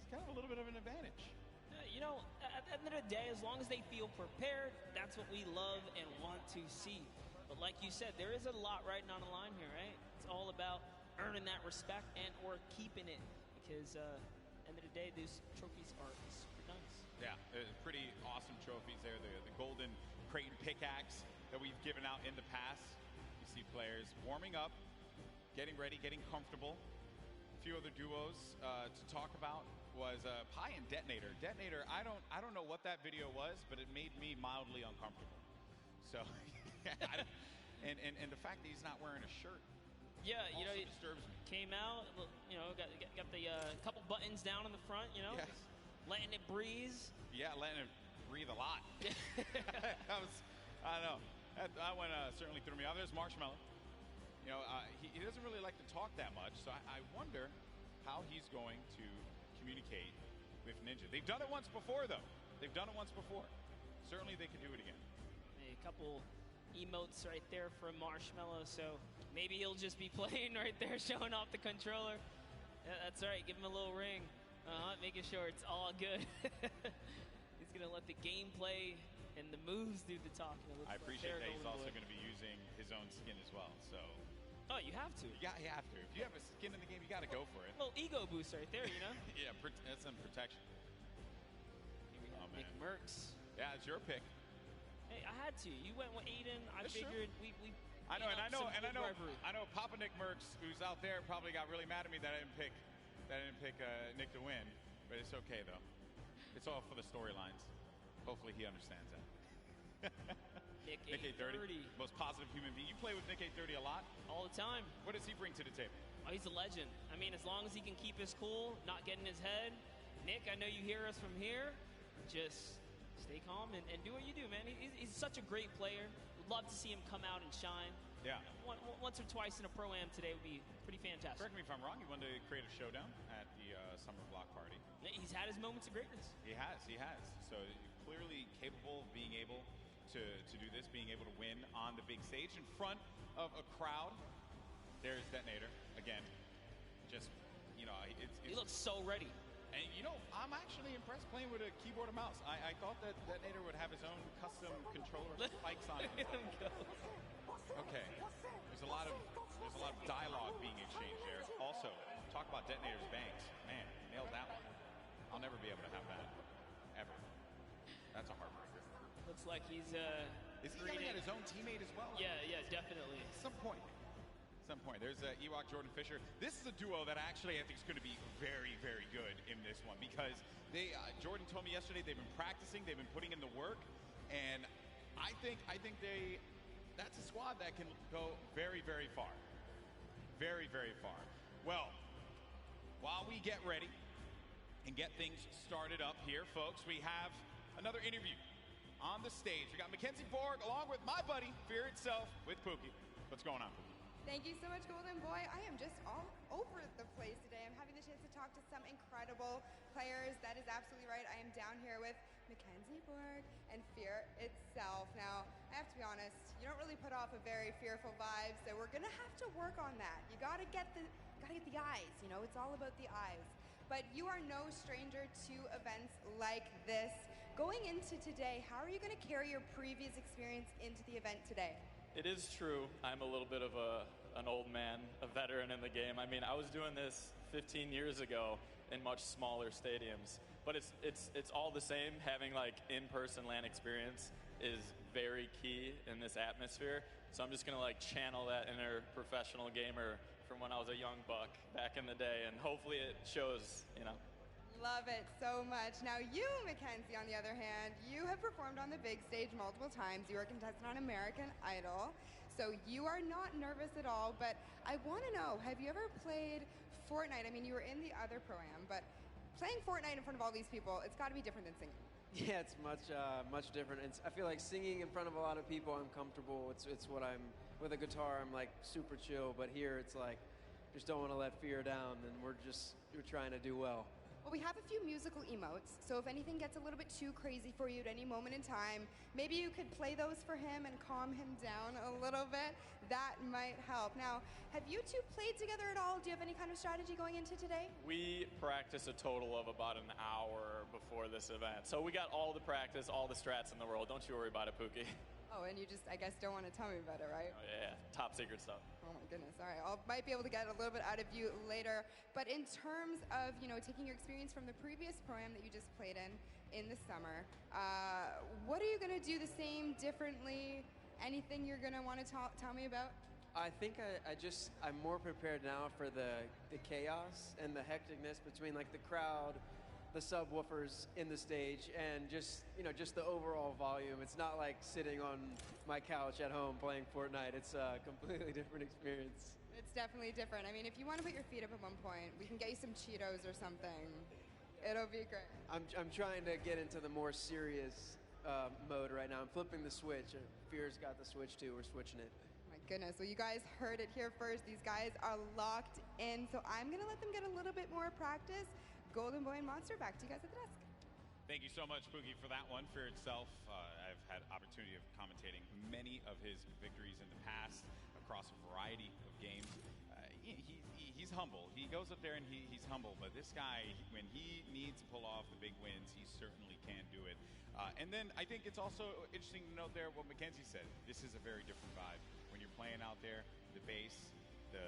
It's kind of a little bit of an advantage. At the end of the day, as long as they feel prepared, that's what we love and want to see. But like you said, there is a lot riding on the line here, right? It's all about earning that respect and or keeping it, because at the end of the day, these trophies are super nice. Yeah, pretty awesome trophies there. The golden Creighton pickaxe that we've given out in the past. You see players warming up, getting ready, getting comfortable. A few other duos to talk about was Pi and Detonator. Detonator, I don't know what that video was, but it made me mildly uncomfortable. So, and the fact that he's not wearing a shirt. Yeah, also disturbs me. Came out, got the couple buttons down in the front, Yes. letting it breeze. Yeah, letting it breathe a lot. I don't know. That one certainly threw me off. There's Marshmallow. He doesn't really like to talk that much, so I wonder how he's going to communicate with Ninja. They've done it once before, though. Certainly they can do it again. A couple emotes right there from Marshmallow, so maybe he'll just be playing right there, showing off the controller. Yeah, that's right. Give him a little ring. Making sure it's all good. He's going to let the gameplay and the moves do the talking. I appreciate that he's also going to be using his own skin as well. So. Oh, you have to. Yeah, you have to. If you have a skin in the game, you got to go for it. A little ego boost right there, Yeah, that's some protection. Here we have Nick Merckx. Yeah, it's your pick. Hey, I had to. You went with Aiden. I figured we. I know. Papa Nick Merckx, who's out there, probably got really mad at me that I didn't pick Nick to win. But it's okay though. It's all for the storylines. Hopefully he understands that. Nick 830, most positive human being. You play with Nick 830 a lot? All the time. What does he bring to the table? Oh, he's a legend. I mean, as long as he can keep his cool, not get in his head. Nick, I know you hear us from here. Just stay calm and do what you do, man. He's such a great player. Would love to see him come out and shine. Yeah. Once or twice in a Pro-Am today would be pretty fantastic. Correct me if I'm wrong. He wanted to create a showdown at the Summer Block Party. He's had his moments of greatness. He has. So clearly capable of being able to do this, being able to win on the big stage in front of a crowd. There's Detonator again. Just, he looks so ready. And I'm actually impressed playing with a keyboard and mouse. I thought that Detonator would have his own custom controller spikes on it. Okay. There's a lot of dialogue being exchanged there. Also, talk about Detonator's bangs. Man, nailed that one. I'll never be able to have that ever. That's a heartbreaker. Looks like he's Is he yelling at his own teammate as well? Yeah, definitely. Some point. There's Ewok Jordan Fisher. This is a duo that actually I think is going to be very, very good in this one because Jordan told me yesterday they've been practicing, they've been putting in the work, and I think that's a squad that can go very, very far. Very, very far. Well, while we get ready and get things started up here, folks. We have another interview on the stage. We got Mackenzie Borg along with my buddy, Fear Itself, with Pookie. What's going on, Pookie? Thank you so much, Golden Boy. I am just all over the place today. I'm having the chance to talk to some incredible players. That is absolutely right. I am down here with Mackenzie Borg and Fear Itself. Now, I have to be honest, you don't really put off a very fearful vibe, so we're gonna have to work on that. You gotta get the eyes, you know, it's all about the eyes. But you are no stranger to events like this. Going into today, how are you gonna carry your previous experience into the event today? It is true. I'm a little bit of an old man, a veteran in the game. I mean, I was doing this 15 years ago in much smaller stadiums, but it's all the same. Having like in-person LAN experience is very key in this atmosphere. So I'm just gonna like channel that inner professional gamer from when I was a young buck back in the day, and hopefully it shows, you know. Love it so much. Now you, Mackenzie, on the other hand, you have performed on the big stage multiple times. You are a contestant on American Idol, so you are not nervous at all, but I want to know, have you ever played Fortnite? I mean, you were in the other Pro-Am, but playing Fortnite in front of all these people, it's got to be different than singing. Yeah, it's much different. I feel like singing in front of a lot of people, I'm comfortable. It's what I'm, with a guitar, I'm like super chill, but here it's like, just don't want to let fear down, and we're trying to do well. Well, we have a few musical emotes, so if anything gets a little bit too crazy for you at any moment in time, maybe you could play those for him and calm him down a little bit. That might help. Now, have you two played together at all? Do you have any kind of strategy going into today? We practice a total of about an hour before this event. So we got all the practice, all the strats in the world. Don't you worry about it, Pookie. Oh, and you just, I guess, don't want to tell me about it, right? Oh, yeah, top secret stuff. Oh my goodness, all right. I might be able to get a little bit out of you later. But in terms of, you know, taking your experience from the previous Pro-Am that you just played in the summer, what are you going to do the same, differently? Anything you're going to want to tell me about? I think I'm more prepared now for the chaos and the hecticness between like the crowd, the subwoofers in the stage, and just the overall volume. It's not like sitting on my couch at home playing Fortnite. It's a completely different experience. It's definitely different. I mean, if you want to put your feet up at one point, we can get you some Cheetos or something. It'll be great. I'm trying to get into the more serious mode right now. I'm flipping the switch. Fear's got the switch too. We're switching it. My goodness. Well, you guys heard it here first. These guys are locked in, so I'm going to let them get a little bit more practice. Golden Boy and Monster, back to you guys at the desk. Thank you so much, Pookie, for that one. Fear Itself, I've had opportunity of commentating many of his victories in the past across a variety of games. He's humble. He goes up there and he's humble, but this guy, when he needs to pull off the big wins, he certainly can do it. And then I think it's also interesting to note there what Mackenzie said. This is a very different vibe. When you're playing out there, the bass, the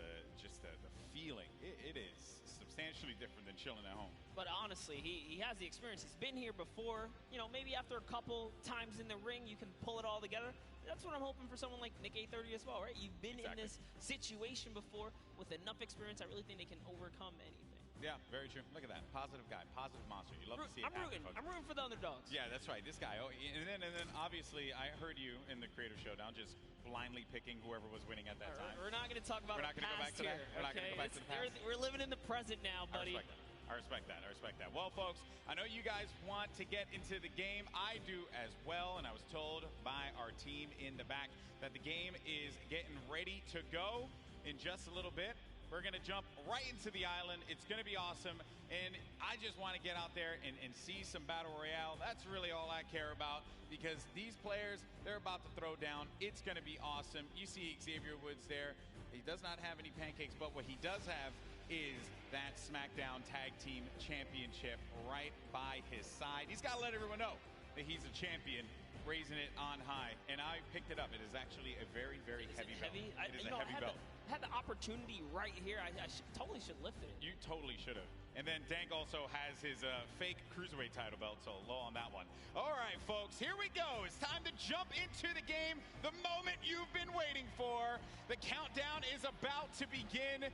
feeling, it is substantially different than chilling at home. But honestly, he has the experience. He's been here before. You know, maybe after a couple times in the ring, you can pull it all together. That's what I'm hoping for someone like Nick A30 as well, right? You've been in this situation before with enough experience. I really think they can overcome anything. Yeah, very true. Look at that. Positive guy, positive monster. You love to see it happen, folks. I'm rooting for the underdogs. Yeah, that's right. This guy. Oh, and then obviously, I heard you in the Creator Showdown just blindly picking whoever was winning at that time. We're not going to talk about We're not going to go back to that. We're not going to go back to the past. We're living in the present now, buddy. I respect that. Well, folks, I know you guys want to get into the game. I do as well, and I was told by our team in the back that the game is getting ready to go in just a little bit. We're going to jump right into the island. It's going to be awesome, and I just want to get out there and see some Battle Royale. That's really all I care about, because these players, they're about to throw down. It's going to be awesome. You see Xavier Woods there. He does not have any pancakes, but what he does have is that SmackDown Tag Team Championship right by his side. He's got to let everyone know that he's a champion, raising it on high. And I picked it up. It is actually a very, very heavy belt. It is a heavy belt. I had the opportunity right here. I totally should lift it. You totally should have. And then Dank also has his fake Cruiserweight title belt, so low on that one. All right, folks, here we go. It's time to jump into the game, the moment you've been waiting for. The countdown is about to begin.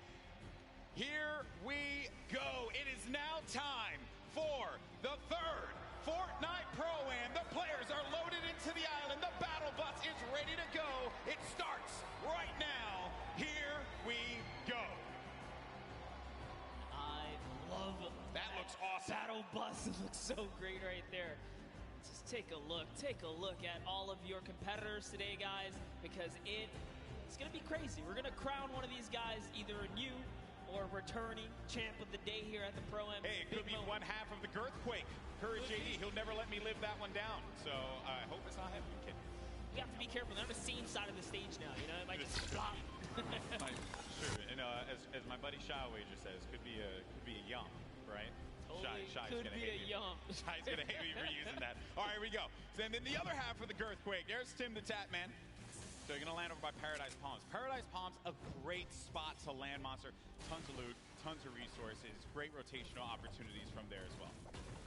Here we go. It is now time for the third Fortnite Pro-Am. The players are loaded into the island. The battle bus is ready to go. It starts right now. Here we go. I love that. looks awesome. Battle bus looks so great right there. Just take a look at all of your competitors today, guys, because it's going to be crazy. We're going to crown one of these guys either a new or returning champ of the day here at the Pro-Am. Hey, it could be one half of the Girthquake. Courage JD, he'll never let me live that one down. So I hope it's not him, kid. You have to be careful. They're on the same side of the stage now. You know, it might just flop. Sure. And as my buddy Shy Wager says, could be a yum, right? Totally Shy's could gonna be hate a me. yum. Shy's gonna hate me for using that. All right, here we go. So then the other half of the Girthquake. There's Tim the Tap Man. So you're gonna land over by Paradise Palms. Paradise Palms, a great spot to land monster. Tons of loot, tons of resources, great rotational opportunities from there as well.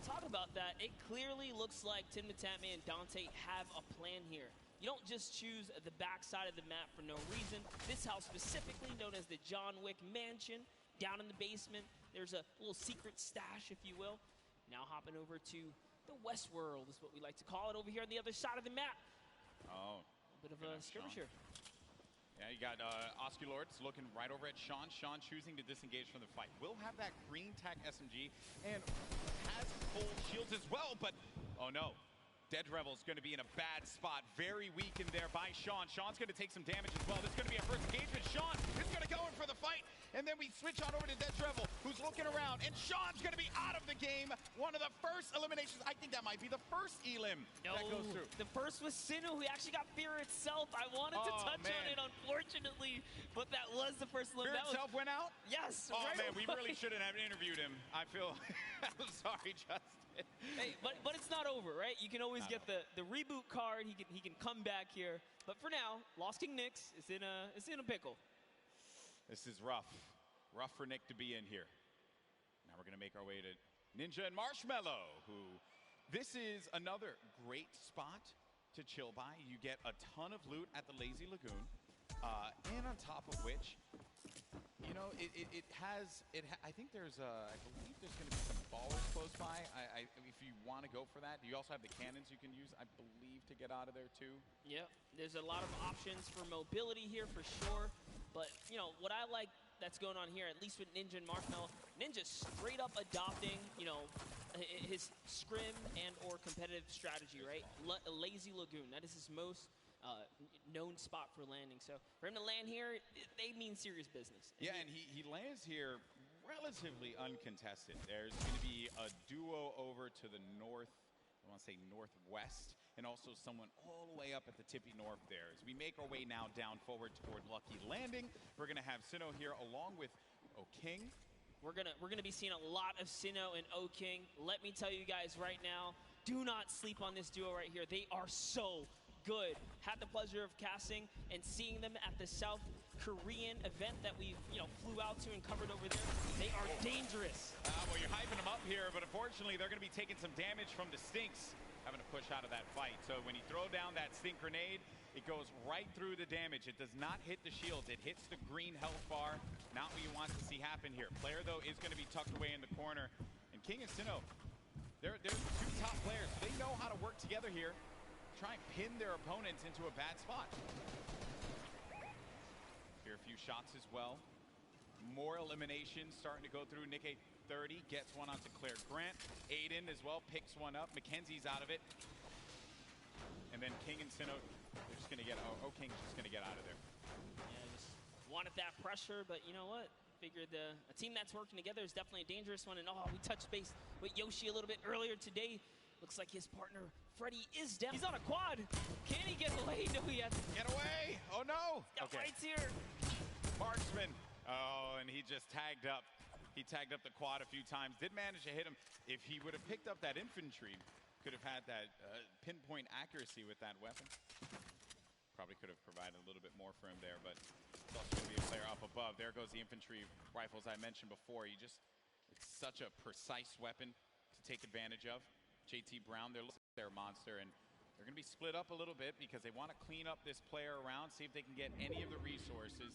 Talk about that. It clearly looks like Tim the Tap Man and Dante have a plan here. You don't just choose the backside of the map for no reason. This house specifically known as the John Wick Mansion. Down in the basement, there's a little secret stash, if you will. Now hopping over to the West World is what we like to call it over here on the other side of the map. Oh. A bit of a skirmish here. Yeah, you got Oscar Lords looking right over at Sean. Sean choosing to disengage from the fight. Will have that green tack SMG and has full shields as well, but oh no. Dead Revel's going to be in a bad spot. Very weak in there by Sean. Sean's going to take some damage as well. This is going to be a first engagement. Sean is going to go in for the fight. And then we switch on over to Dead Revel, who's looking around. And Sean's going to be out of the game. One of the first eliminations. I think that might be the first elim that goes through. The first was Sinnoh, who actually got Fear itself. I wanted to touch on it, unfortunately, but that was the first elim. Fear itself went out? Yes. Oh, right man, we away. really shouldn't have interviewed him. I feel, I'm sorry, Justin. Hey, but it's not over, right? You can always get the reboot card. He can come back here. But for now, Lost King Nyx is in a pickle. This is rough. Rough for Nick to be in here. Now we're going to make our way to Ninja and Marshmallow, who this is another great spot to chill by. You get a ton of loot at the Lazy Lagoon. And on top of which, you know, I think there's I believe there's going to be some ballers close by. If you want to go for that, you also have the cannons you can use, I believe, to get out of there too. Yep, there's a lot of options for mobility here for sure. But, you know, what I like that's going on here, at least with Ninja and Marshmallow, Ninja straight up adopting, you know, his scrim and or competitive strategy, right? Lazy Lagoon, that is his most known spot for landing. So for him to land here, they mean serious business. Yeah, and he lands here relatively uncontested. There's going to be a duo over to the north, I want to say northwest, and also someone all the way up at the tippy north there. As we make our way now down forward toward Lucky Landing, we're going to have Sinnoh here along with O-King. We're gonna be seeing a lot of Sinnoh and O-King. Let me tell you guys right now, do not sleep on this duo right here. They are so good. Had the pleasure of casting and seeing them at the South Korean event that we flew out to and covered over there. They are dangerous. Well, you're hyping them up here, but unfortunately they're going to be taking some damage from the Stinks, having to push out of that fight. So when you throw down that Stink grenade, it goes right through the damage. It does not hit the shields. It hits the green health bar. Not what you want to see happen here. Player, though, is going to be tucked away in the corner. And King and Sinnoh, they're the two top players. They know how to work together here, try and pin their opponents into a bad spot. Here, a few shots as well. More eliminations starting to go through. Nick 830 gets one onto Claire Grant. Aiden as well picks one up. Mackenzie's out of it. And then King and Sinnoh, they're just going to get, King's just going to get out of there. Yeah, just wanted that pressure, but you know what? Figured a team that's working together is definitely a dangerous one. And we touched base with Yoshi a little bit earlier today. Looks like his partner, Freddy, is down. He's on a quad. Can he get away? No, he has to. Get away! Oh, no! Okay. Right here. Marksman. Oh, and he just tagged up. He tagged up the quad a few times. Did manage to hit him. If he would have picked up that infantry, could have had that pinpoint accuracy with that weapon. Probably could have provided a little bit more for him there, but it's also going to be a player up above. There goes the infantry rifles I mentioned before. It's such a precise weapon to take advantage of. JT Brown, they're their monster, and they're going to be split up a little bit because they want to clean up this player around, see if they can get any of the resources.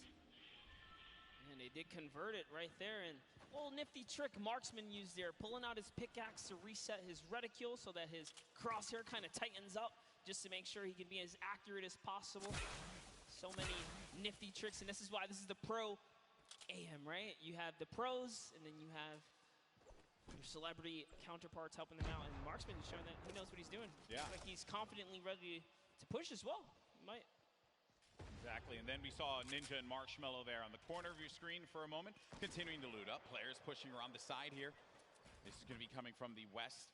And they did convert it right there, and a little nifty trick Marksman used there, pulling out his pickaxe to reset his reticule so that his crosshair kind of tightens up just to make sure he can be as accurate as possible. So many nifty tricks, and this is why this is the Pro AM, right? You have the pros, and then you have your celebrity counterparts helping them out, and Marksman is showing that he knows what he's doing. Yeah. Like he's confidently ready to push as well. He might. Exactly, and then we saw Ninja and Marshmello there on the corner of your screen for a moment, continuing to loot up. Players pushing around the side here. This is going to be coming from the west.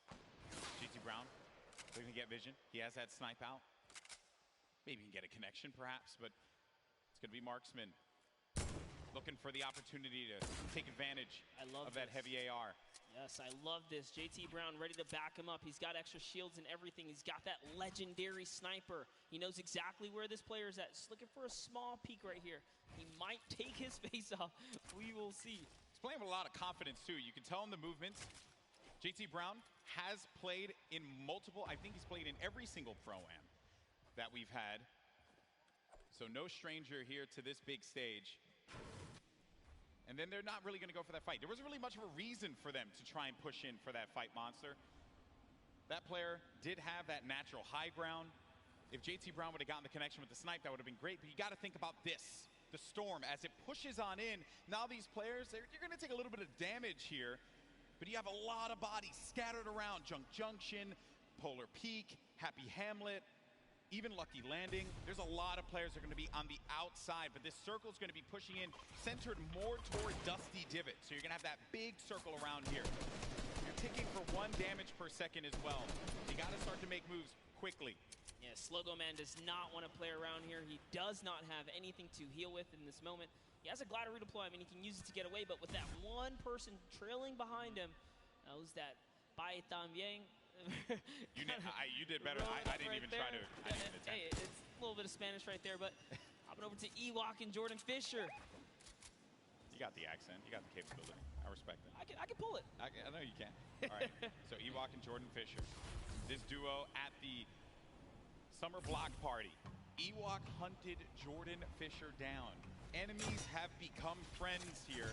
JT Brown looking to get vision. He has that snipe out. Maybe he can get a connection perhaps, but it's going to be Marksman looking for the opportunity to take advantage of that heavy AR. Yes, I love this. JT Brown ready to back him up. He's got extra shields and everything. He's got that legendary sniper. He knows exactly where this player is at. Just looking for a small peek right here. He might take his face off. We will see. He's playing with a lot of confidence, too. You can tell in the movements. JT Brown has played in multiple, I think he's played in every single Pro-Am that we've had. So no stranger here to this big stage. And then they're not really going to go for that fight. There wasn't really much of a reason for them to try and push in for that fight, Monster. That player did have that natural high ground. If JT Brown would have gotten the connection with the snipe, that would have been great. But you got to think about this. The storm, as it pushes on in. Now these players, you're going to take a little bit of damage here. But you have a lot of bodies scattered around. Junk Junction, Polar Peak, Happy Hamlet, even Lucky Landing. There's a lot of players that are going to be on the outside, but this circle is going to be pushing in, centered more toward Dusty Divot. So you're going to have that big circle around here. You're ticking for 1 damage per second as well. You got to start to make moves quickly. Yeah, Slogo Man does not want to play around here. He does not have anything to heal with in this moment. He has a glider redeploy. I mean, he can use it to get away, but with that one person trailing behind him, that was that Bai También. You did better. I didn't even try to. Hey, it's a little bit of Spanish right there, but hopping over to Ewok and Jordan Fisher. You got the accent. You got the capability. I respect it. I can pull it. I know you can. All right. So Ewok and Jordan Fisher. This duo at the summer block party. Ewok hunted Jordan Fisher down. Enemies have become friends here.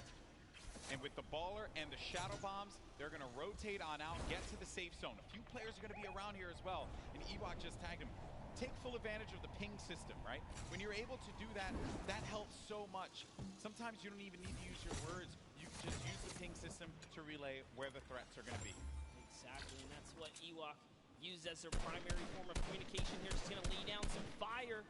And with the baller and the shadow bombs, they're going to rotate on out, get to the safe zone. A few players are going to be around here as well. And Ewok just tagged him. Take full advantage of the ping system, right? When you're able to do that, that helps so much. Sometimes you don't even need to use your words. You can just use the ping system to relay where the threats are going to be. Exactly, and that's what Ewok used as their primary form of communication here. Just going to lay down some fire.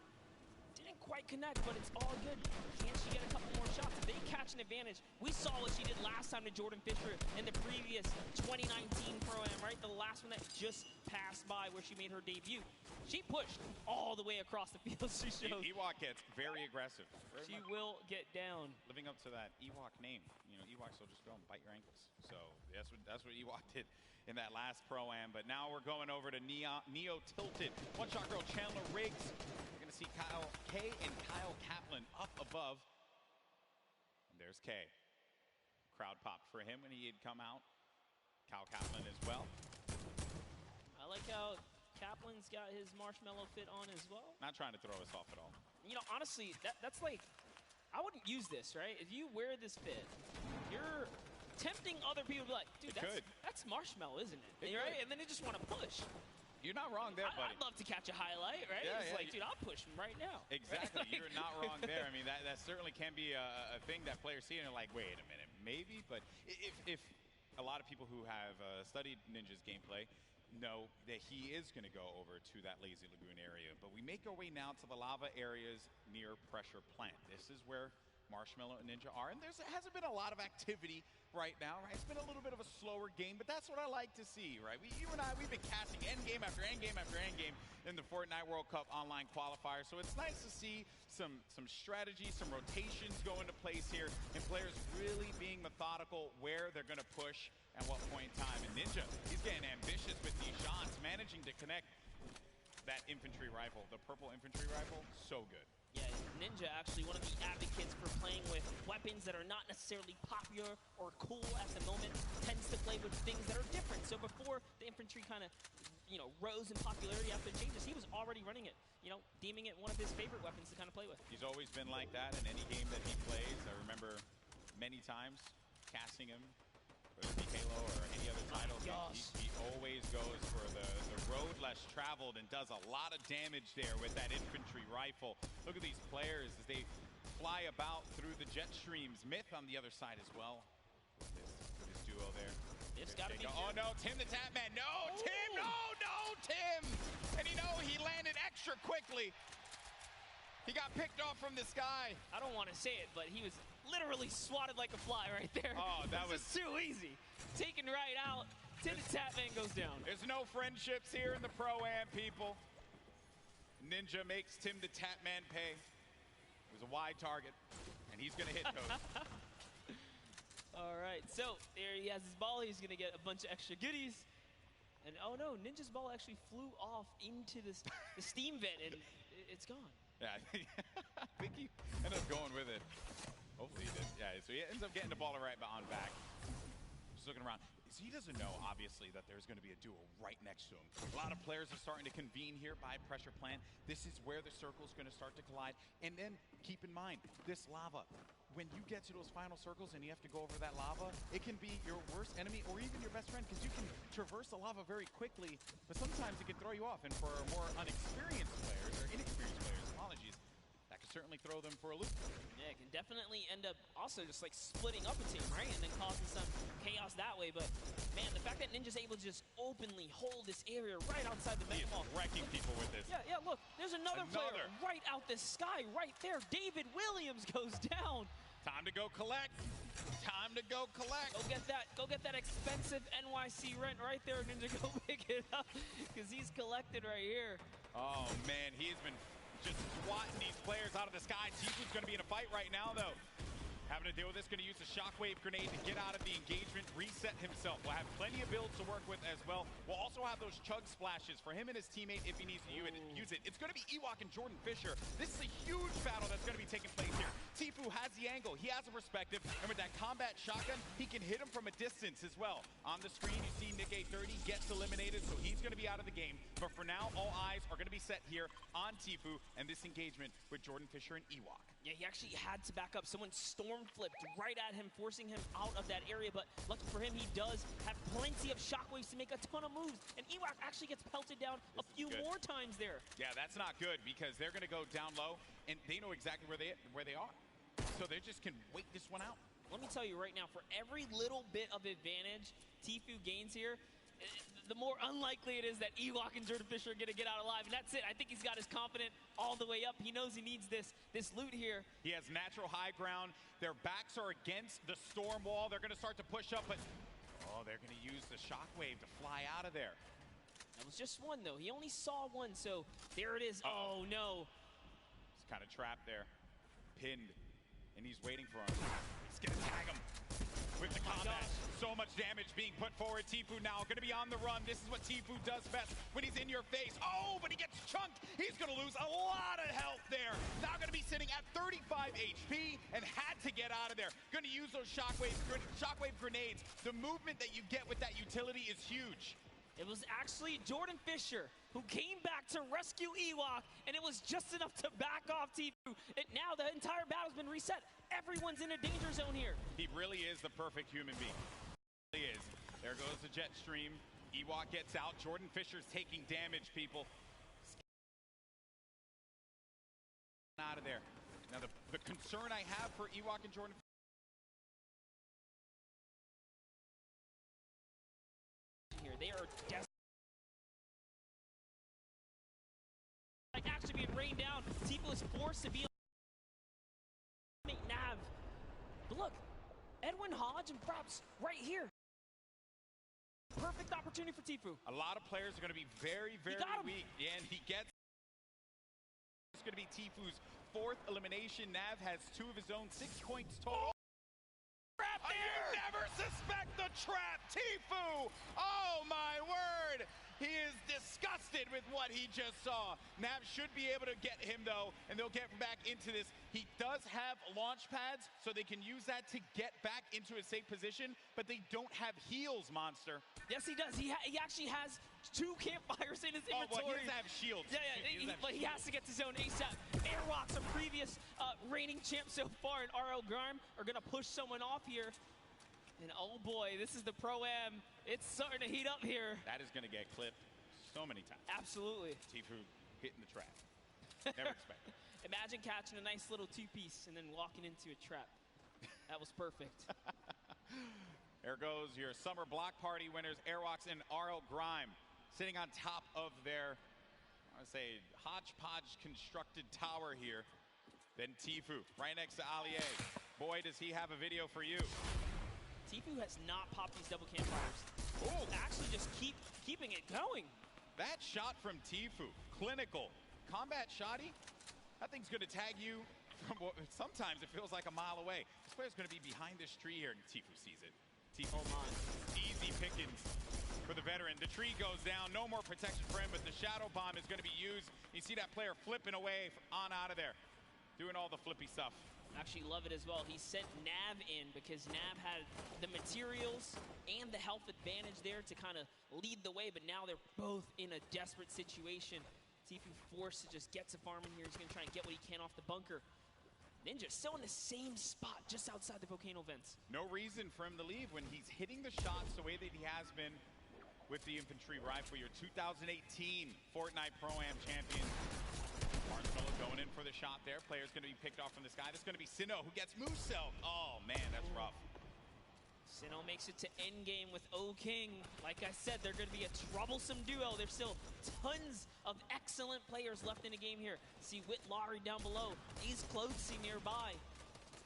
Didn't quite connect, but it's all good. Can she get a couple more shots? If they catch an advantage, we saw what she did last time to Jordan Fisher in the previous 2019 Pro-Am, right? The last one that just passed by where she made her debut. She pushed all the way across the field. She shows. Ewok gets very aggressive. She will get down. Living up to that Ewok name. You know, Ewoks will just go and bite your ankles. So that's what Ewok did in that last Pro-Am. But now we're going over to Neo Tilted. One shot girl Chandler Riggs. We're going to see Kyle K and Kyle Kaplan up above. And there's K. Crowd popped for him when he had come out. Kyle Kaplan as well. I like how Kaplan's got his Marshmello fit on as well. Not trying to throw us off at all. You know, honestly, that's like, I wouldn't use this, right? If you wear this fit, you're tempting other people to be like, dude, that's Marshmello, isn't it? Right? And then they just want to push. You're not wrong there, buddy. I'd love to catch a highlight, right? Yeah, it's like, dude, I'll push him right now. Exactly. Right? You're not wrong there. I mean, that certainly can be a thing that players see and they're like, wait a minute, maybe? But if a lot of people who have studied Ninja's gameplay know that he is going to go over to that Lazy Lagoon area. But we make our way now to the lava areas near Pressure Plant. This is where Marshmello and Ninja are, and there hasn't been a lot of activity right now, right? It's been a little bit of a slower game, but that's what I like to see, right? You and I, we've been casting endgame after endgame after endgame in the Fortnite World Cup online qualifier, so it's nice to see some strategy, some rotations go into place here, and players really being methodical where they're going to push at what point in time. And Ninja, he's getting ambitious with these shots, managing to connect that infantry rifle, the purple infantry rifle, so good. Yeah, Ninja actually one of the advocates for playing with weapons that are not necessarily popular or cool at the moment, tends to play with things that are different. So before the infantry kind of, rose in popularity after the changes, he was already running it, deeming it one of his favorite weapons to kind of play with. He's always been like that in any game that he plays. I remember many times casting him, whether it be Halo or any other title. He always goes for the road less traveled and does a lot of damage there with that infantry rifle. Look at these players as they fly about through the jet streams. Myth on the other side as well with his duo there. It's got to be. Oh no, Tim the Tatman. No, Ooh. Tim. No, Tim. And he landed extra quickly. He got picked off from the sky. I don't want to say it, but he was literally swatted like a fly right there. Oh, that was too easy. Taken right out. Tim the Tatman goes down. There's no friendships here in the Pro-Am, people. Ninja makes Tim the Tatman pay. It was a wide target, and he's going to hit those. All right, so there he has his ball. He's going to get a bunch of extra goodies. And oh no, Ninja's ball actually flew off into the steam vent, and it's gone. Yeah, I think he ended up going with it. Hopefully he did. Yeah, so he ends up getting the ball right on back. Just looking around. So he doesn't know, obviously, that there's going to be a duo right next to him. A lot of players are starting to convene here by pressure plant. This is where the circle's going to start to collide. And then keep in mind, this lava. When you get to those final circles and you have to go over that lava, it can be your worst enemy or even your best friend, because you can traverse the lava very quickly, but sometimes it can throw you off. And for more unexperienced players, or inexperienced players, apologies, that can certainly throw them for a loop. Yeah, it can definitely end up also just like splitting up a team, right? And then causing some chaos that way. But man, the fact that Ninja's able to just openly hold this area right outside the He is ball. wrecking people with this. Yeah, look, there's another player right out the sky right there. David Williams goes down. Time to go collect. Time to go collect. Go get that expensive NYC rent right there, Ninja. Go pick it up, because he's collected right here. Oh man, he's been just swatting these players out of the sky. Tifu's going to be in a fight right now, though. Having to deal with this, going to use a shockwave grenade to get out of the engagement, reset himself. We'll have plenty of builds to work with as well. We'll also have those chug splashes for him and his teammate if he needs to use it. It's going to be Ewok and Jordan Fisher. This is a huge battle that's going to be taking place here. Tifu has the angle. He has a perspective. And with that combat shotgun, he can hit him from a distance as well. On the screen, you see Nick 830 gets eliminated, so he's going to be out of the game. But for now, all eyes are going to be set here on Tifu and this engagement with Jordan Fisher and Ewok. Yeah, he actually had to back up. Someone storm flipped right at him, forcing him out of that area. But lucky for him, he does have plenty of shockwaves to make a ton of moves. And Ewok actually gets pelted down a few more times there. Yeah, that's not good, because they're going to go down low, and they know exactly where they are. So they just can wait this one out. Let me tell you right now, for every little bit of advantage Tifu gains here, the more unlikely it is that Ewok and Jordan Fisher are going to get out alive. And that's it. I think he's got his confidence all the way up. He knows he needs this loot here. He has natural high ground. Their backs are against the storm wall. They're going to start to push up, but they're going to use the shockwave to fly out of there. That was just one, though. He only saw one, so there it is. Oh, no. He's kind of trapped there. Pinned. And he's waiting for him. He's going to tag him with the combat. So much damage being put forward. Tifu now going to be on the run. This is what Tifu does best when he's in your face. Oh, but he gets chunked. He's going to lose a lot of health there. Now going to be sitting at 35 HP and had to get out of there. Going to use those shockwave grenades. The movement that you get with that utility is huge. It was actually Jordan Fisher who came back to rescue Ewok, and it was just enough to back off Tifu. Now the entire battle's been reset. Everyone's in a danger zone here. He really is the perfect human being. He really is. There goes the jet stream. Ewok gets out. Jordan Fisher's taking damage, people. Out of there. Now the concern I have for Ewok and Jordan here. They are desperate. Like actually being rained down. Tifu is forced to be on Nav. But look, Edwin Hodge and Props right here. Perfect opportunity for Tifu. A lot of players are going to be very, very weak. Yeah, and he gets. It's going to be Tifu's fourth elimination. Nav has 2 of his own, 6 points total. You never suspect the trap, Tifu! Oh my word! He is disgusted with what he just saw. Nav should be able to get him though, and they'll get back into this. He does have launch pads, so they can use that to get back into a safe position, but they don't have heals, Monster. Yes, he does. He actually has 2 campfires in his inventory. Oh, well, he doesn't have shields. Yeah, but he has to get to zone ASAP. Airwalks, a previous reigning champ so far, and RL Grime are going to push someone off here. And oh boy, this is the Pro-Am. It's starting to heat up here. That is going to get clipped so many times. Absolutely. Tifu hitting the trap. Never expected. Imagine catching a nice little 2-piece and then walking into a trap. That was perfect. There goes your summer block party winners, Airwalks and RL Grime, sitting on top of their, I want to say, hodgepodge constructed tower here. Then Tfue, right next to Allier. Boy, does he have a video for you. Tfue has not popped these double campfires. Oh, actually just keeping it going. That shot from Tfue, clinical. Combat shotty, that thing's going to tag you from what sometimes it feels like a mile away. This player's going to be behind this tree here, and Tfue sees it. Tfue, easy pickings for the veteran. The tree goes down, no more protection for him, but the shadow bomb is going to be used. You see that player flipping away on out of there, doing all the flippy stuff. Actually love it as well. He sent Nav in because Nav had the materials and the health advantage there to kind of lead the way, but now they're both in a desperate situation. Tfue forced to just get to farming here. He's going to try and get what he can off the bunker. Ninja still in the same spot just outside the volcano vents. No reason for him to leave when he's hitting the shots the way that he has been with the infantry rifle. Your 2018 Fortnite Pro-Am champion. Marshmello going in for the shot there. Player's going to be picked off from this guy. That's going to be Sinnoh who gets Moose-Self. Oh man, that's rough. Sinnoh makes it to endgame with O-King. Like I said, they're going to be a troublesome duo. There's still tons of excellent players left in the game here. See Whitlari down below. He's closing nearby.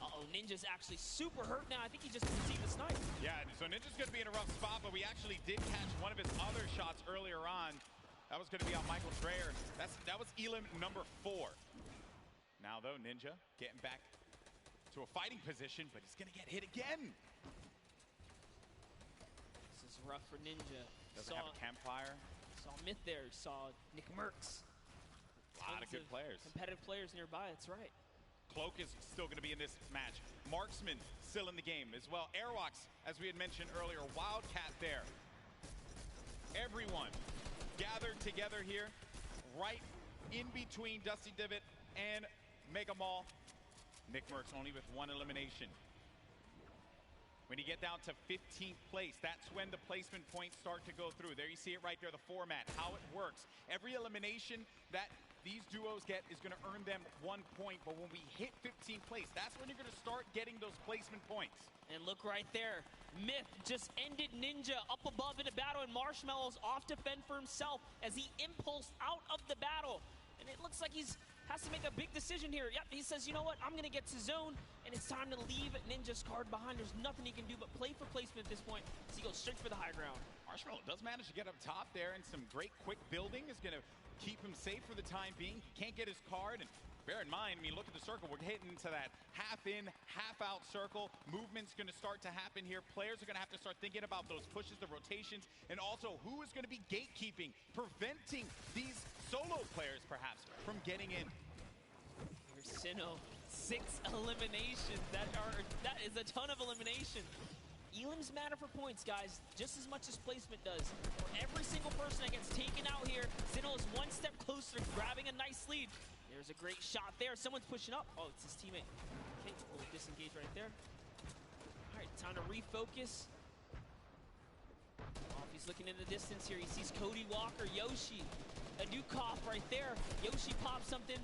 Uh-oh, Ninja's actually super hurt now. I think he just received a snipe. Yeah, so Ninja's going to be in a rough spot, but we actually did catch one of his other shots earlier on. That was going to be on Michael Dreyer. That was Elim number 4. Now, though, Ninja getting back to a fighting position, but he's going to get hit again. This is rough for Ninja. Doesn't have a campfire. Saw Myth there. Saw Nick Merckx. A lot of good players. Competitive players nearby, that's right. Cloak is still going to be in this match. Marksman still in the game as well. Airwalks, as we had mentioned earlier, Wildcat there. Everyone gathered together here, right in between Dusty Divot and Mega Mall. Nick Merckx only with 1 elimination. When you get down to 15th place, that's when the placement points start to go through. There you see it right there, the format, how it works. Every elimination that these duos get is going to earn them 1 point, but when we hit 15th place, that's when you're going to start getting those placement points. And look right there, Myth just ended Ninja up above in a battle, and Marshmello's off to fend for himself as he impulsed out of the battle. And it looks like has to make a big decision here. Yep, he says, you know what, I'm going to get to zone, and it's time to leave Ninja's card behind. There's nothing he can do but play for placement at this point, so he goes straight for the high ground. Marshmello does manage to get up top there, and some great quick building is going to keep him safe for the time being. He can't get his card, and bear in mind, I mean, look at the circle. We're hitting into that half in, half out circle. Movement's going to start to happen here. Players are going to have to start thinking about those pushes, the rotations, and also who is going to be gatekeeping, preventing these solo players, perhaps, from getting in. Here's Sinnoh, 6 eliminations. That is a ton of elimination. Elims matter for points, guys, just as much as placement does. For every single person that gets taken out here, Sinnoh is 1 step closer to grabbing a nice lead. There's a great shot there. Someone's pushing up. Oh, it's his teammate. Okay, we'll disengage right there. All right, time to refocus. Oh, if he's looking in the distance here, he sees Cody Walker, Yoshi, Adukov right there. Yoshi pops something.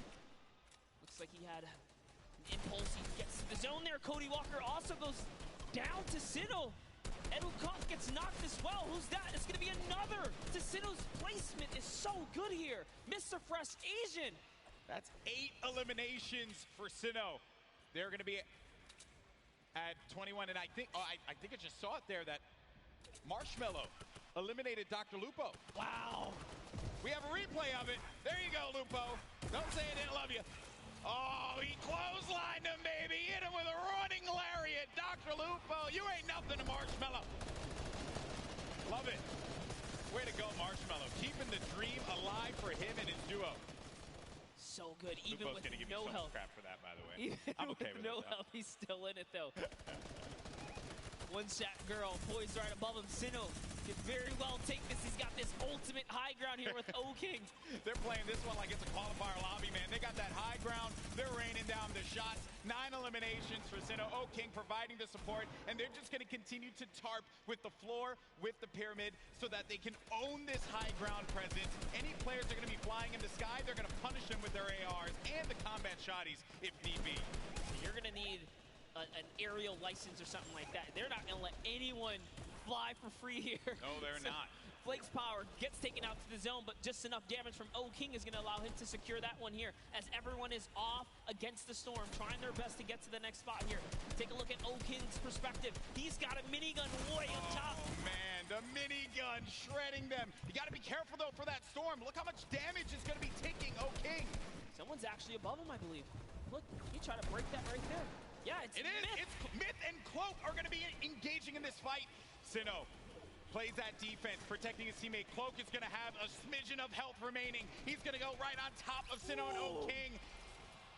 Looks like he had an impulse. He gets to the zone there. Cody Walker also goes down to Sinnoh. Adukov gets knocked as well. Who's that? It's going to be another. To Sinnoh's placement is so good here. Mr. Fresh Asian. That's 8 eliminations for Sinnoh. They're going to be at 21, and I think I just saw it there that Marshmello eliminated Dr. Lupo. Wow. We have a replay of it. There you go, Lupo. Don't say I didn't love you. Oh, he clotheslined him, baby. Hit him with a running lariat. Dr. Lupo, you ain't nothing to Marshmello. Love it. Way to go, Marshmello. Keeping the dream alive for him and his duo. So good, even Lupo's with gonna give no you so health. much crap for that, by the way. Even I'm okay with no it, though. health, he's still in it, though. One shot girl poised right above him. Sinnoh could very well take this. He's got this ultimate high ground here with O-King. They're playing this one like it's a qualifier lobby, man. They got that high ground. They're raining down the shots. 9 eliminations for Sinnoh. O-King providing the support, and they're just going to continue to tarp with the floor, with the pyramid, so that they can own this high ground presence. Any players that are going to be flying in the sky, they're going to punish them with their ARs and the combat shotties if need be. So you're going to need an aerial license or something like that. They're not going to let anyone fly for free here. No, they're not. Flake's power gets taken out to the zone, but just enough damage from O King is going to allow him to secure that one here, as everyone is off against the storm, trying their best to get to the next spot here. Take a look at O King's perspective. He's got a minigun way on top. Oh, man, the minigun shredding them. You got to be careful, though, for that storm. Look how much damage is going to be taking O King. Someone's actually above him, I believe. Look, he tried to break that right there. Yeah, it's Myth. It's Myth and Cloak are going to be engaging in this fight. Sinnoh plays that defense, protecting his teammate. Cloak is going to have a smidgen of health remaining. He's going to go right on top of Sinnoh and O King.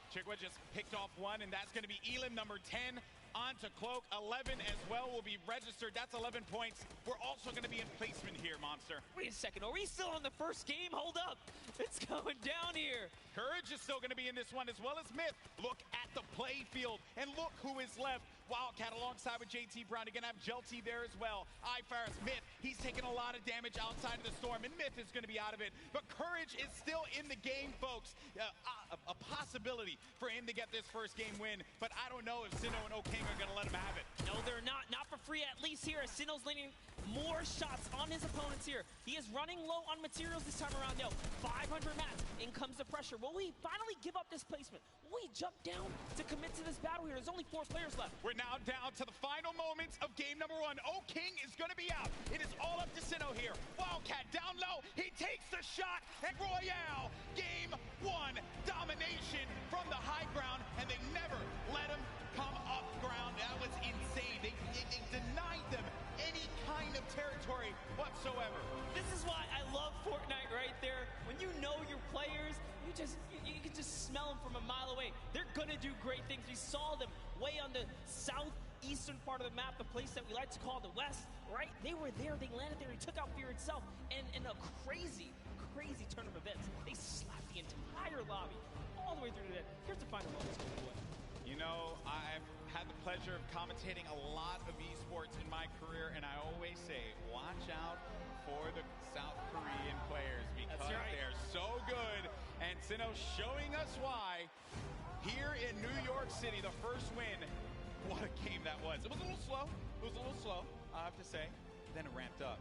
Chigwa just picked off one, and that's going to be Elim, number 10. On to Cloak. 11 as well will be registered. That's 11 points. We're also going to be in placement here, Monster. Wait a second. Are we still on the first game? Hold up. It's going down here. Courage is still going to be in this one, as well as Myth. Look at the play field, and look who is left. Wildcat alongside with JT Brown. You're going to have Jelty there as well. iFaris, Myth, he's taking a lot of damage outside of the storm, and Myth is going to be out of it. But Courage is still in the game, folks. A possibility for him to get this first game win, but I don't know if Sinnoh and O King are going to let him have it. No, they're not. Not for free, at least here, as Sinnoh's landing more shots on his opponents here. He is running low on materials this time around, though. 500 mats. In comes the pressure. Will he finally give up this placement? Will he jump down to commit to this battle here? There's only 4 players left. We're now down to the final moments of game number 1. O King is going to be out. It is all up to Sinnoh here. Wildcat down low. He takes the shot, and Royale, game 1, domination from the high ground, and they never let him come up ground. That was insane. They denied them any kind of territory whatsoever. This is why I love Fortnite right there. When you know your players, you can just smell them from a mile away. They're gonna do great things. We saw them way on the southeastern part of the map, the place that we like to call the West, right? They were there, they landed there, he took out Fear itself, and in a crazy turn of events, they slapped the entire lobby all the way through to the end. Here's the final moments. You know, I've had the pleasure of commentating a lot of esports in my career, and I always say, watch out for the South Korean players, because they're so good. And Sinnoh showing us why here in New York City, the first win. What a game that was. It was a little slow, I have to say. Then it ramped up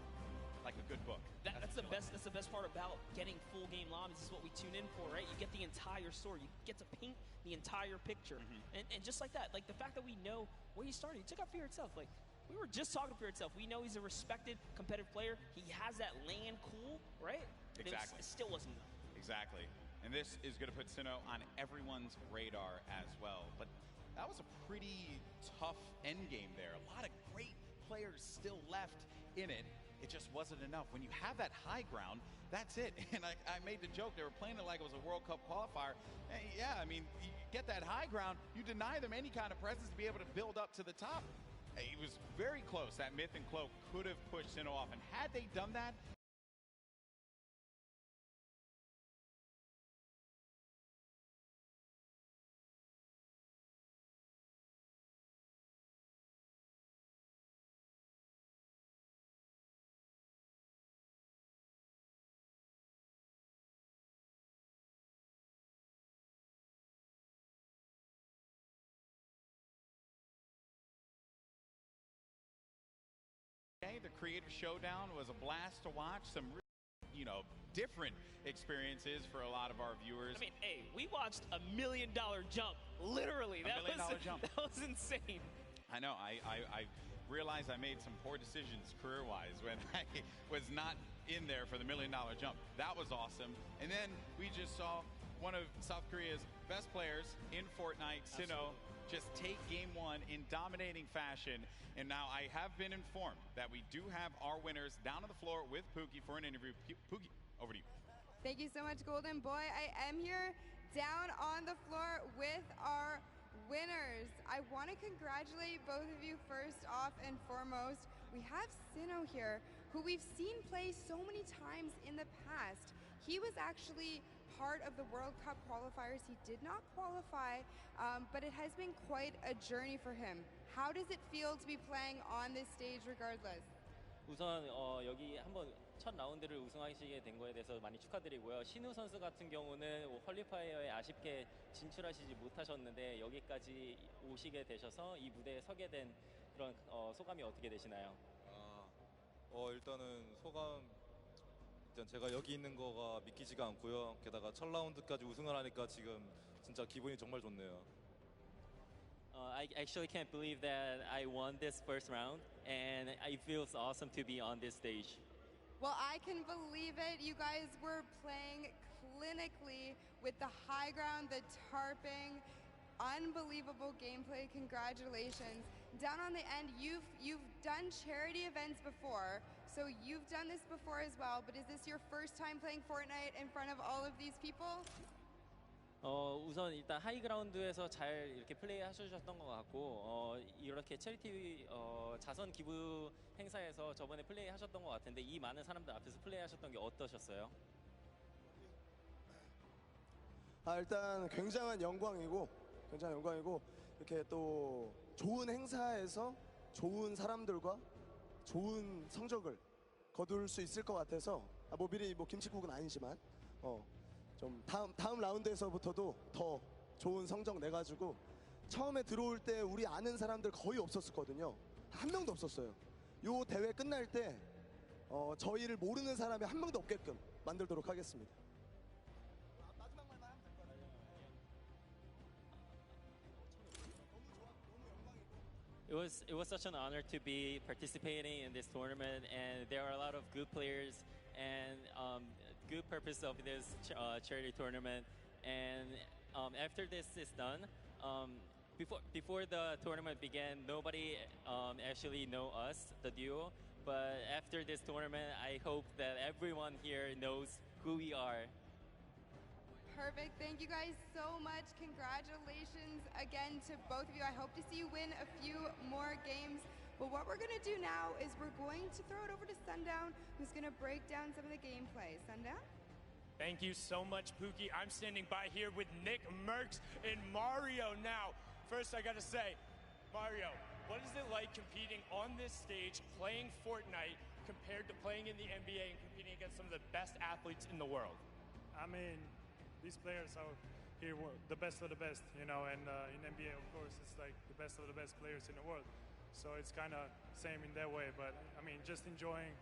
like a good book. That's the best part about getting full game lobbies. This is what we tune in for, right? You get the entire story. You get to paint the entire picture. And just like that, like the fact that we know where he started. He took out Fear itself. Like, we were just talking to Fear itself. We know he's a respected competitive player. He has that land cool, right? Exactly. It still wasn't enough. Exactly. And this is going to put Sinnoh on everyone's radar as well. But that was a pretty tough end game there. A lot of great players still left in it. It just wasn't enough. When you have that high ground, that's it. And I made the joke, they were playing it like it was a World Cup qualifier. And yeah, I mean, you get that high ground, you deny them any kind of presence to be able to build up to the top. It was very close. That Myth and Cloak could have pushed Sinnoh off. And had they done that, the Creator Showdown was a blast to watch. Some, different experiences for a lot of our viewers. I mean, hey, we watched $1 million jump, literally. $1 million jump. That was insane. I know. I realized I made some poor decisions career-wise when I was not in there for the $1 million jump. That was awesome. And then we just saw one of South Korea's best players in Fortnite, Sinnoh, just take game 1 in dominating fashion. And now I have been informed that we do have our winners down on the floor with Pookie for an interview. Pookie, over to you. Thank you so much, Golden Boy. I am here down on the floor with our winners. I want to congratulate both of you first off and foremost. We have Sinnoh here, who we've seen play so many times in the past. He was actually part of the World Cup qualifiers. He did not qualify, but it has been quite a journey for him. How does it feel to be playing on this stage regardless? 우선 여기 한번 첫 라운드를 우승하시게 된 거에 대해서 많이 축하드리고요. 신우 선수 같은 경우는 퀄리파이어에 아쉽게 진출하시지 못하셨는데 여기까지 오시게 되셔서 이 무대에 서게 된 그런 소감이 어떻게 되시나요? 일단은 소감, 일단 제가 여기 있는 거가 믿기지가 않고요. 게다가 첫 라운드까지 우승을 하니까 지금 진짜 기분이 정말 좋네요. I actually can't believe that I won this first round, and it feels awesome to be on this stage. Well, I can believe it. You guys were playing clinically with the high ground, the tarping, unbelievable gameplay. Congratulations. Down on the end, you've done charity events before, so you've done this before as well, but is this your first time playing Fortnite in front of all of these people? 우선 일단 하이그라운드에서 잘 이렇게 플레이 하셨던 것 같고 이렇게 체리티 자선 기부 행사에서 저번에 플레이 하셨던 것 같은데 이 많은 사람들 앞에서 플레이 하셨던 게 어떠셨어요? 일단 굉장한 영광이고 이렇게 또 좋은 행사에서 좋은 사람들과 좋은 성적을 거둘 수 있을 것 같아서 뭐 미리 뭐 김치국은 아니지만 좀 다음 라운드에서부터도 더 좋은 성적 내가지고 처음에 들어올 때 우리 아는 사람들 거의 없었거든요. 한 명도 없었어요. 요 대회 끝날 때 저희를 모르는 사람이 한 명도 없게끔 만들도록 하겠습니다. It was such an honor to be participating in this tournament, and there are a lot of good players and good purpose of this charity tournament. And after this is done, before the tournament began, nobody actually know us, the duo. But after this tournament, I hope that everyone here knows who we are. Perfect. Thank you guys so much. Congratulations again to both of you. I hope to see you win a few more games. But what we're going to do now is we're going to throw it over to Sundown, who's going to break down some of the gameplay. Sundown? Thank you so much, Pookie. I'm standing by here with Nick Merckx and Mario now. First, I got to say, Mario, what is it like competing on this stage, playing Fortnite, compared to playing in the NBA and competing against some of the best athletes in the world? I mean, these players are here the best of the best, you know, and in NBA, of course, it's like the best of the best players in the world. So it's kind of same in that way, but I mean, just enjoying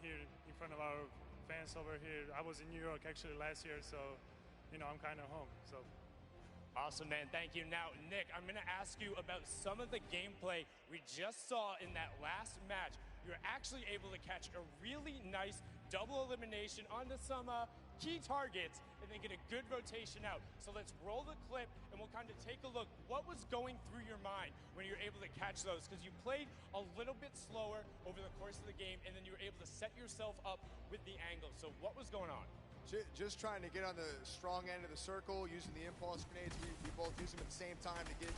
here in front of our fans over here. I was in New York actually last year, so, you know, I'm kind of home, so. Awesome, man. Thank you. Now, Nick, I'm going to ask you about some of the gameplay we just saw in that last match. You're actually able to catch a really nice double elimination onto some key targets and then get a good rotation out. So let's roll the clip and we'll kind of take a look. What was going through your mind when you were able to catch those? Because you played a little bit slower over the course of the game and then you were able to set yourself up with the angle. So what was going on? Just trying to get on the strong end of the circle, using the impulse grenades. We both used them at the same time to get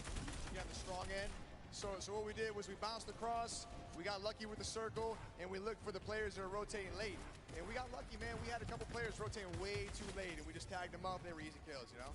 on the strong end. So what we did was we bounced across, we got lucky with the circle, and we looked for the players that are rotating late. And we got lucky, man. We had a couple players rotating way too late, and we just tagged them up. They were easy kills, you know?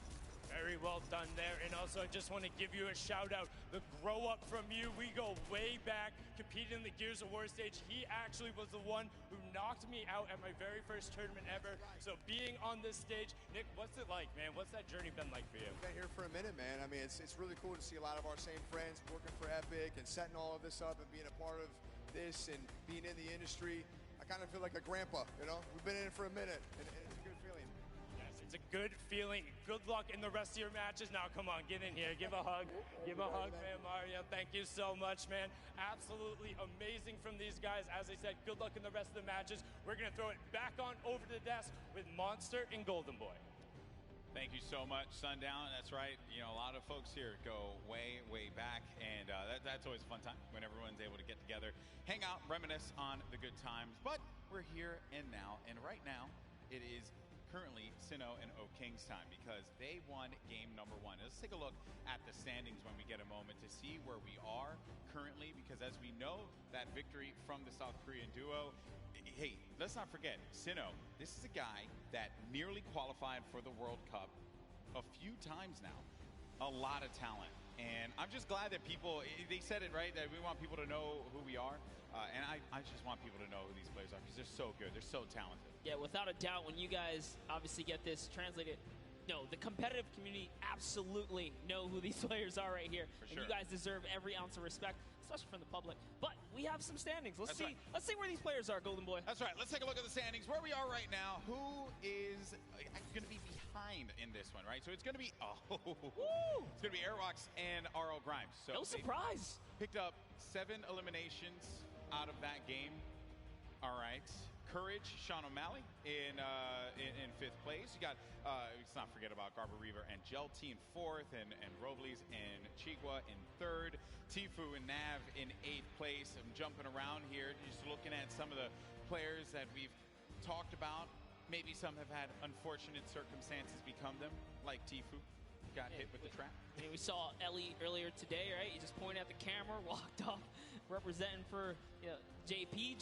Very well done there. And also, I just want to give you a shout out. The grow up from you, we go way back, competed in the Gears of War stage. He actually was the one who knocked me out at my very first tournament ever. So being on this stage, Nick, what's it like, man? What's that journey been like for you? I've been here for a minute, man. I mean, it's really cool to see a lot of our same friends working for Epic and setting all of this up and being a part of this and being in the industry. I kind of feel like a grandpa, you know? We've been in it for a minute, and it's a good feeling. It's a good feeling. Good luck in the rest of your matches. Now, come on, get in here. Give a hug. Give a hug, man, Mario. Thank you so much, man. Absolutely amazing from these guys. As I said, good luck in the rest of the matches. We're going to throw it back on over to the desk with Monster and Golden Boy. Thank you so much, Sundown. That's right. You know, a lot of folks here go way, way back, and that's always a fun time when everyone's able to get together, hang out, reminisce on the good times. But we're here and now, and right now it is currently Sinnoh and O King's time because they won game number 1. Let's take a look at the standings when we get a moment to see where we are currently, because as we know, that victory from the South Korean duo, hey, let's not forget, Sinnoh, this is a guy that nearly qualified for the World Cup a few times now. A lot of talent. And I'm just glad that people, they said it right, that we want people to know who we are. And I just want people to know who these players are because they're so good. They're so talented. Yeah, without a doubt, when you guys obviously get this translated, no, the competitive community absolutely know who these players are right here. For And sure. you guys deserve every ounce of respect, especially from the public. But we have some standings. Let's That's see. right. Let's see where these players are, Golden Boy. That's right. Let's take a look at the standings. Where we are right now. Who is going to be behind in this one, right? So it's going to be it's going to be Airwalks and RL Grimes. So No surprise. Picked up 7 eliminations out of that game. All right. Courage, Sean O'Malley in 5th place. You got, let's not forget about Garber Reaver and Gelty in 4th, and Robles and Chigua in 3rd. Tifu and Nav in 8th place. I'm jumping around here, just looking at some of the players that we've talked about. Maybe some have had unfortunate circumstances become them, like Tifu. Got hit with the trap. And we saw Ellie earlier today, right? He just pointed at the camera, walked off, representing for JP.